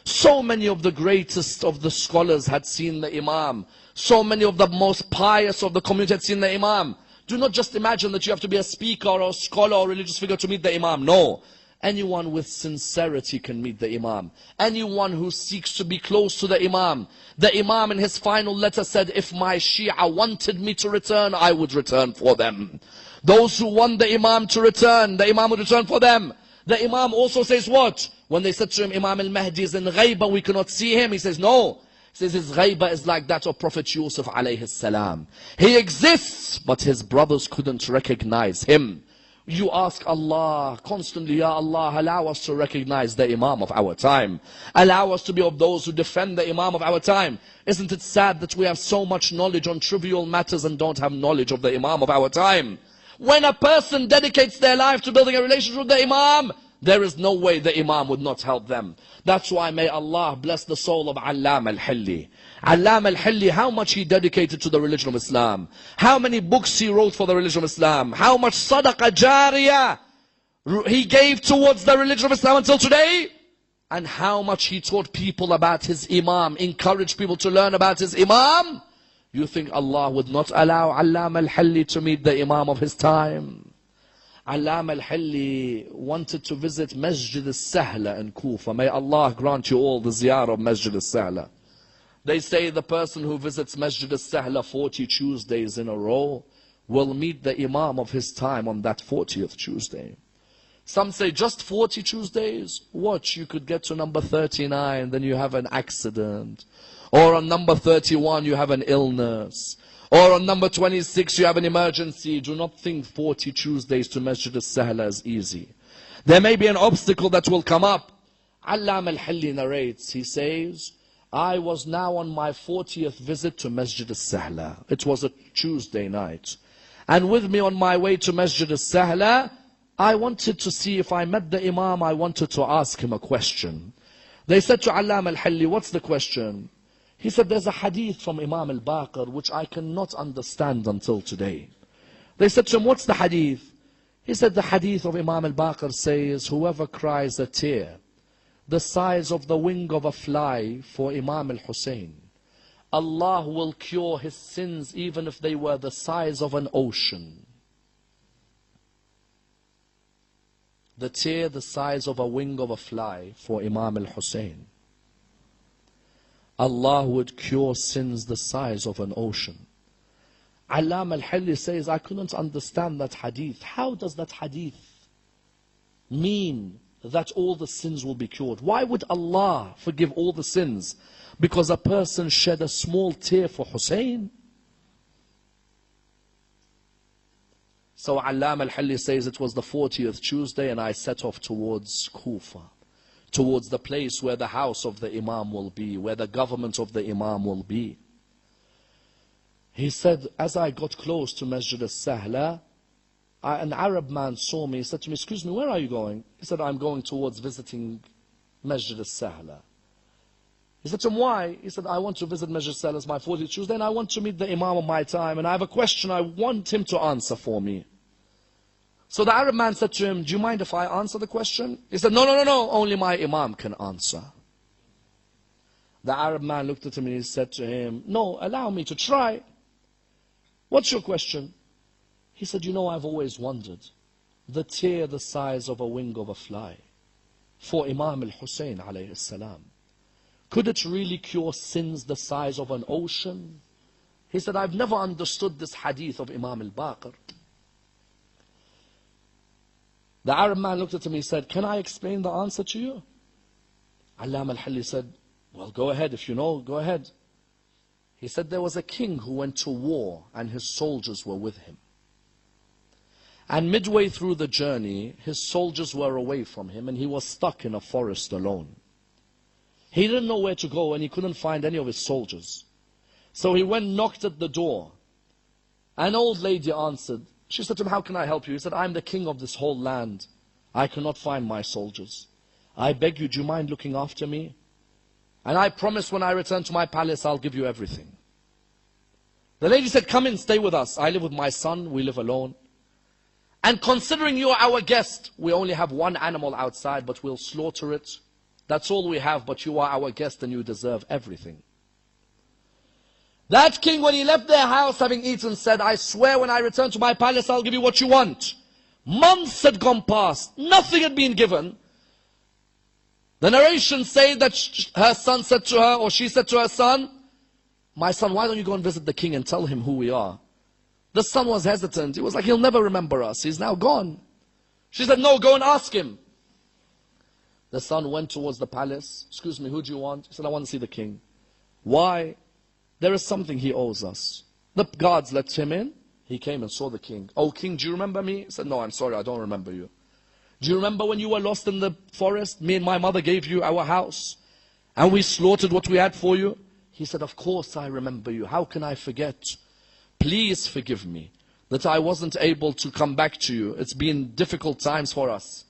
So many of the greatest of the scholars had seen the Imam. So many of the most pious of the community had seen the Imam. Do not just imagine that you have to be a speaker or a scholar or religious figure to meet the Imam. No. Anyone with sincerity can meet the Imam. Anyone who seeks to be close to the Imam. The Imam in his final letter said, if my Shia wanted me to return, I would return for them. Those who want the Imam to return, the Imam would return for them. The Imam also says what? When they said to him, Imam al-Mahdi is in ghaiba, we cannot see him. He says, no. He says his ghaiba is like that of Prophet Yusuf alayhi salam. He exists, but his brothers couldn't recognize him. You ask Allah constantly, Ya Allah, allow us to recognize the Imam of our time. Allow us to be of those who defend the Imam of our time. Isn't it sad that we have so much knowledge on trivial matters and don't have knowledge of the Imam of our time? When a person dedicates their life to building a relationship with the Imam, there is no way the Imam would not help them. That's why may Allah bless the soul of Allam al-Hilli. Allam al-Hilli, how much he dedicated to the religion of Islam. How many books he wrote for the religion of Islam. How much sadaqah jariyah he gave towards the religion of Islam until today. And how much he taught people about his Imam, encouraged people to learn about his Imam. You think Allah would not allow Allam al-Hilli to meet the Imam of his time? Allam al-Hilli wanted to visit Masjid al-Sahla in Kufa. May Allah grant you all the ziyarah of Masjid al-Sahla. They say the person who visits Masjid al-Sahla 40 Tuesdays in a row will meet the Imam of his time on that 40th Tuesday. Some say just 40 Tuesdays? Watch, you could get to number 39, then you have an accident. Or on number 31 you have an illness. Or on number 26 you have an emergency. Do not think 40 Tuesdays to Masjid al-Sahla is easy. There may be an obstacle that will come up. Allam al-Hilli narrates, he says, I was now on my 40th visit to Masjid al-Sahla. It was a Tuesday night. And with me on my way to Masjid al-Sahla, I wanted to see if I met the Imam, I wanted to ask him a question. They said to Allam al-Hilli, what's the question? He said, there's a hadith from Imam al-Baqir which I cannot understand until today. They said to him, what's the hadith? He said, the hadith of Imam al-Baqir says, whoever cries a tear the size of the wing of a fly for Imam al-Hussein, Allah will cure his sins even if they were the size of an ocean. The tear the size of a wing of a fly for Imam al-Hussein, Allah would cure sins the size of an ocean. Allam al-Hilli says, I couldn't understand that hadith. How does that hadith mean that all the sins will be cured? Why would Allah forgive all the sins because a person shed a small tear for Hussein? So Allam al-Hilli says, it was the 40th Tuesday and I set off towards Kufa, towards the place where the house of the Imam will be, where the government of the Imam will be. He said, as I got close to Masjid al-Sahla, an Arab man saw me. He said to me, excuse me, where are you going? He said, I'm going towards visiting Masjid al-Sahla. He said to him, why? He said, I want to visit Masjid al-Sahla. It's my 40th Tuesday and I want to meet the Imam of my time and I have a question I want him to answer for me. So the Arab man said to him, do you mind if I answer the question? He said, no, only my Imam can answer. The Arab man looked at him and he said to him, no, allow me to try. What's your question? He said, you know, I've always wondered, the tear the size of a wing of a fly for Imam al-Hussein alayhi salam, could it really cure sins the size of an ocean? He said, I've never understood this hadith of Imam al-Baqir. The Arab man looked at him and he said, can I explain the answer to you? Allam al-Hilli said, well, go ahead. If you know, go ahead. He said there was a king who went to war and his soldiers were with him. And midway through the journey, his soldiers were away from him and he was stuck in a forest alone. He didn't know where to go and he couldn't find any of his soldiers. So he went and knocked at the door. An old lady answered. She said to him, how can I help you? He said, I'm the king of this whole land. I cannot find my soldiers. I beg you, do you mind looking after me? And I promise when I return to my palace, I'll give you everything. The lady said, come in, stay with us. I live with my son, we live alone. And considering you are our guest, we only have one animal outside, but we'll slaughter it. That's all we have, but you are our guest and you deserve everything. That king, when he left their house having eaten, said, I swear when I return to my palace, I'll give you what you want. Months had gone past, nothing had been given. The narrations say that her son said to her, or she said to her son, my son, why don't you go and visit the king and tell him who we are? The son was hesitant. He was like, he'll never remember us. He's now gone. She said, no, go and ask him. The son went towards the palace. Excuse me, who do you want? He said, I want to see the king. Why? There is something he owes us. The guards let him in. He came and saw the king. Oh, king, do you remember me? He said, no, I'm sorry, I don't remember you. Do you remember when you were lost in the forest? Me and my mother gave you our house. And we slaughtered what we had for you. He said, of course I remember you. How can I forget? Please forgive me that I wasn't able to come back to you. It's been difficult times for us.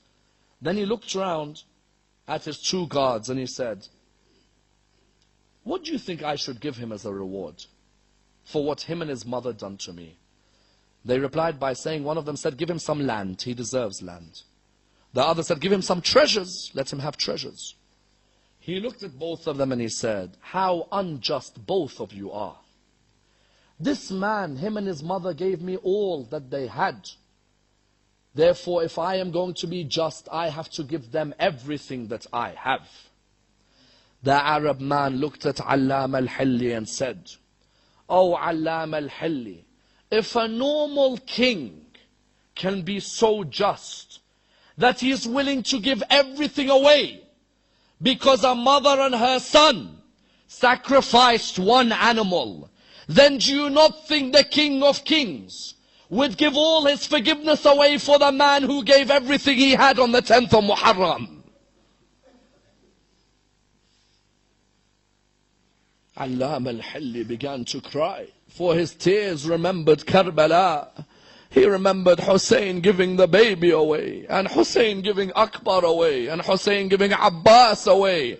Then he looked around at his two guards and he said, what do you think I should give him as a reward for what him and his mother done to me? They replied by saying, one of them said, give him some land. He deserves land. The other said, give him some treasures. Let him have treasures. He looked at both of them and he said, how unjust both of you are. This man, him and his mother gave me all that they had. Therefore, if I am going to be just, I have to give them everything that I have. The Arab man looked at Allam al-Hilli and said, oh Allam al-Hilli, if a normal king can be so just that he is willing to give everything away because a mother and her son sacrificed one animal, then do you not think the King of Kings would give all his forgiveness away for the man who gave everything he had on the 10th of Muharram. Allama al-Hilli began to cry, for his tears remembered Karbala. He remembered Hussein giving the baby away, and Hussein giving Akbar away, and Hussein giving Abbas away.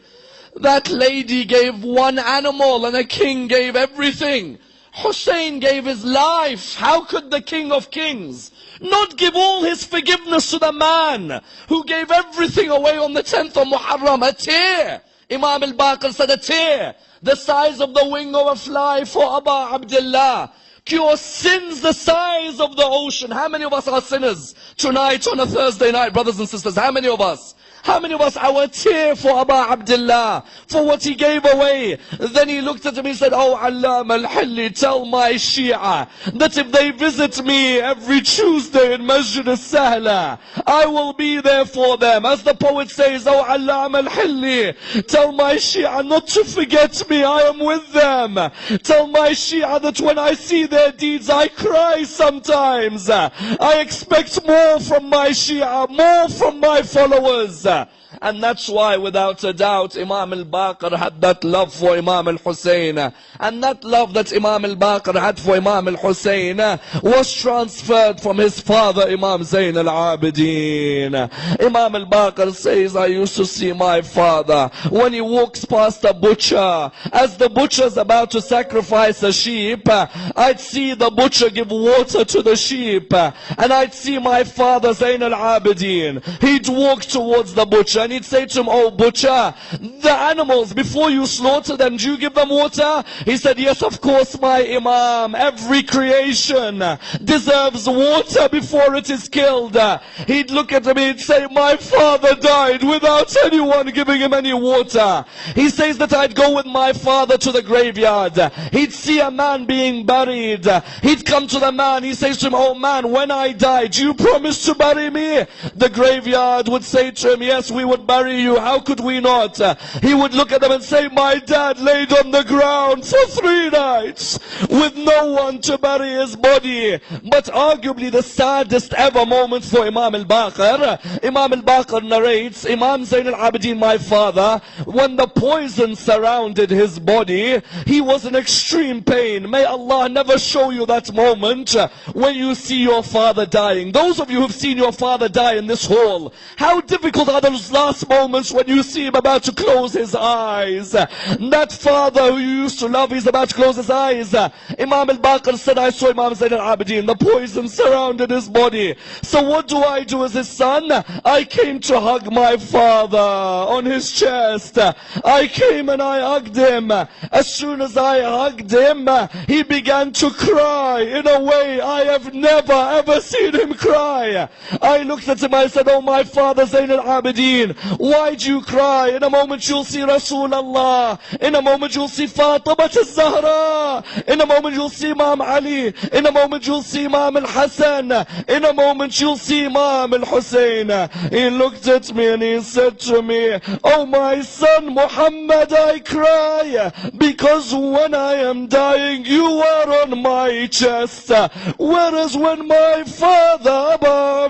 That lady gave one animal and a king gave everything. Hussein gave his life. How could the King of Kings not give all his forgiveness to the man who gave everything away on the 10th of Muharram? A tear. Imam al-Baqir said a tear the size of the wing of a fly for Aba Abdullah cure sins the size of the ocean. How many of us are sinners tonight on a Thursday night, brothers and sisters? How many of us? How many of us, our tear for Aba Abdullah, for what he gave away? Then he looked at him and said, oh Allama al-Hilli, tell my Shia that if they visit me every Tuesday in Masjid al-Sahla, I will be there for them. As the poet says, oh Allama al-Hilli, tell my Shia not to forget me, I am with them. Tell my Shia that when I see their deeds, I cry sometimes. I expect more from my Shia, more from my followers. And that's why, without a doubt, Imam al-Baqir had that love for Imam al-Hussein. And that love that Imam al-Baqir had for Imam al-Hussein was transferred from his father, Imam Zayn al-Abidin. Imam al-Baqir says, I used to see my father when he walks past a butcher. As the butcher's about to sacrifice a sheep, I'd see the butcher give water to the sheep. And I'd see my father, Zayn al-Abidin. He'd walk towards the butcher and he'd say to him, oh butcher, the animals, before you slaughter them, do you give them water? He said, yes, of course, my Imam. Every creation deserves water before it is killed. He'd look at me and say, my father died without anyone giving him any water. He says that I'd go with my father to the graveyard. He'd see a man being buried. He'd come to the man. He says to him, oh man, when I die, do you promise to bury me? The graveyard would say to him, yes, we would bury you. How could we not? He would look at them and say, my dad laid on the ground for 3 nights with no one to bury his body. But arguably the saddest ever moment for Imam al-Baqir, Imam al-Baqir narrates, Imam Zayn al-Abidin, my father, when the poison surrounded his body, he was in extreme pain. May Allah never show you that moment when you see your father dying. Those of you who've seen your father die in this hall, how difficult are those last moments when you see him about to close his eyes? That father who you used to love, he's about to close his eyes. Imam al-Baqir said, I saw Imam Zayn al-Abidin, the poison surrounded his body. So what do I do as his son? I came to hug my father on his chest. I came and I hugged him. As soon as I hugged him, he began to cry in a way I have never ever seen him cry. I looked at him, I said, oh my father Zayn al-Abidin, why do you cry? In a moment you'll see Rasulullah. In a moment you'll see Fatima al-Zahra. In a moment you'll see Imam Ali. In a moment you'll see Imam al-Hassan. In a moment you'll see Imam al-Hussein. He looked at me and he said to me, oh my son Muhammad, I cry because when I am dying you are on my chest. Whereas when my father Abu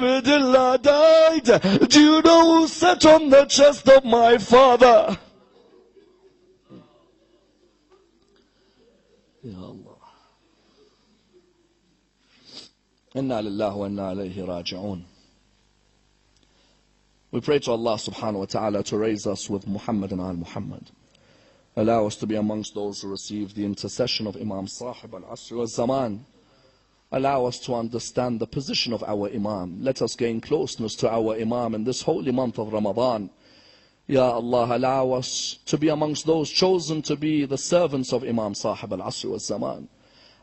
Abdullah died, do you know who sat on the chest of my father? Ya Allah. Inna lillahi wa inna ilayhi raji'un. We pray to Allah subhanahu wa ta'ala to raise us with Muhammad and al-Muhammad. Allow us to be amongst those who receive the intercession of Imam Sahib al-Asr wal-Zaman. Allow us to understand the position of our Imam. Let us gain closeness to our Imam in this holy month of Ramadan. Ya Allah, allow us to be amongst those chosen to be the servants of Imam Sahib al-Asr wal-Zaman.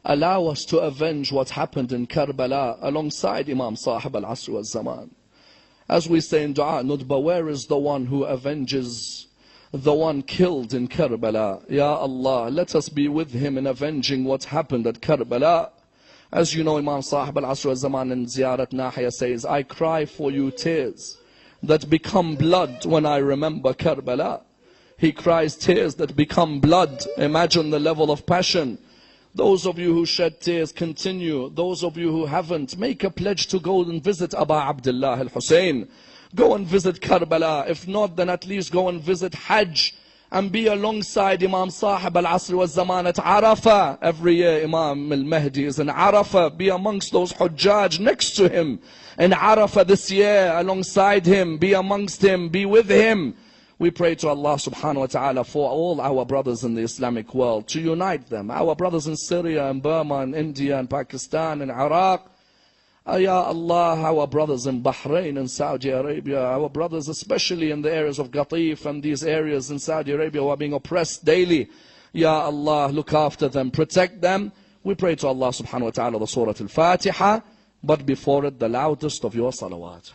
Allow us to avenge what happened in Karbala alongside Imam Sahib al-Asr wal-Zaman. As we say in Dua Nudba, where is the one who avenges the one killed in Karbala? Ya Allah, let us be with him in avenging what happened at Karbala. As you know, Imam Sahib al-Asr wal-Zaman in Ziyarat Nahiya says, I cry for you tears that become blood when I remember Karbala. He cries tears that become blood. Imagine the level of passion Those of you who shed tears, continue. Those of you who haven't, make a pledge to go and visit Aba Abdullah al-Hussein. Go and visit Karbala. If not, then at least go and visit Hajj. And be alongside Imam Sahib al-Asr wal-Zaman at Arafah. Every year Imam al-Mahdi is in Arafah. Be amongst those Hujjaj next to him. In Arafah this year, alongside him. Be amongst him. Be with him. We pray to Allah subhanahu wa ta'ala for all our brothers in the Islamic world, to unite them. Our brothers in Syria and Burma and India and Pakistan and Iraq. Ya Allah, our brothers in Bahrain and Saudi Arabia, our brothers especially in the areas of Qatif and these areas in Saudi Arabia who are being oppressed daily. Ya Allah, look after them, protect them. We pray to Allah subhanahu wa ta'ala the Surah Al-Fatiha, but before it the loudest of your salawat.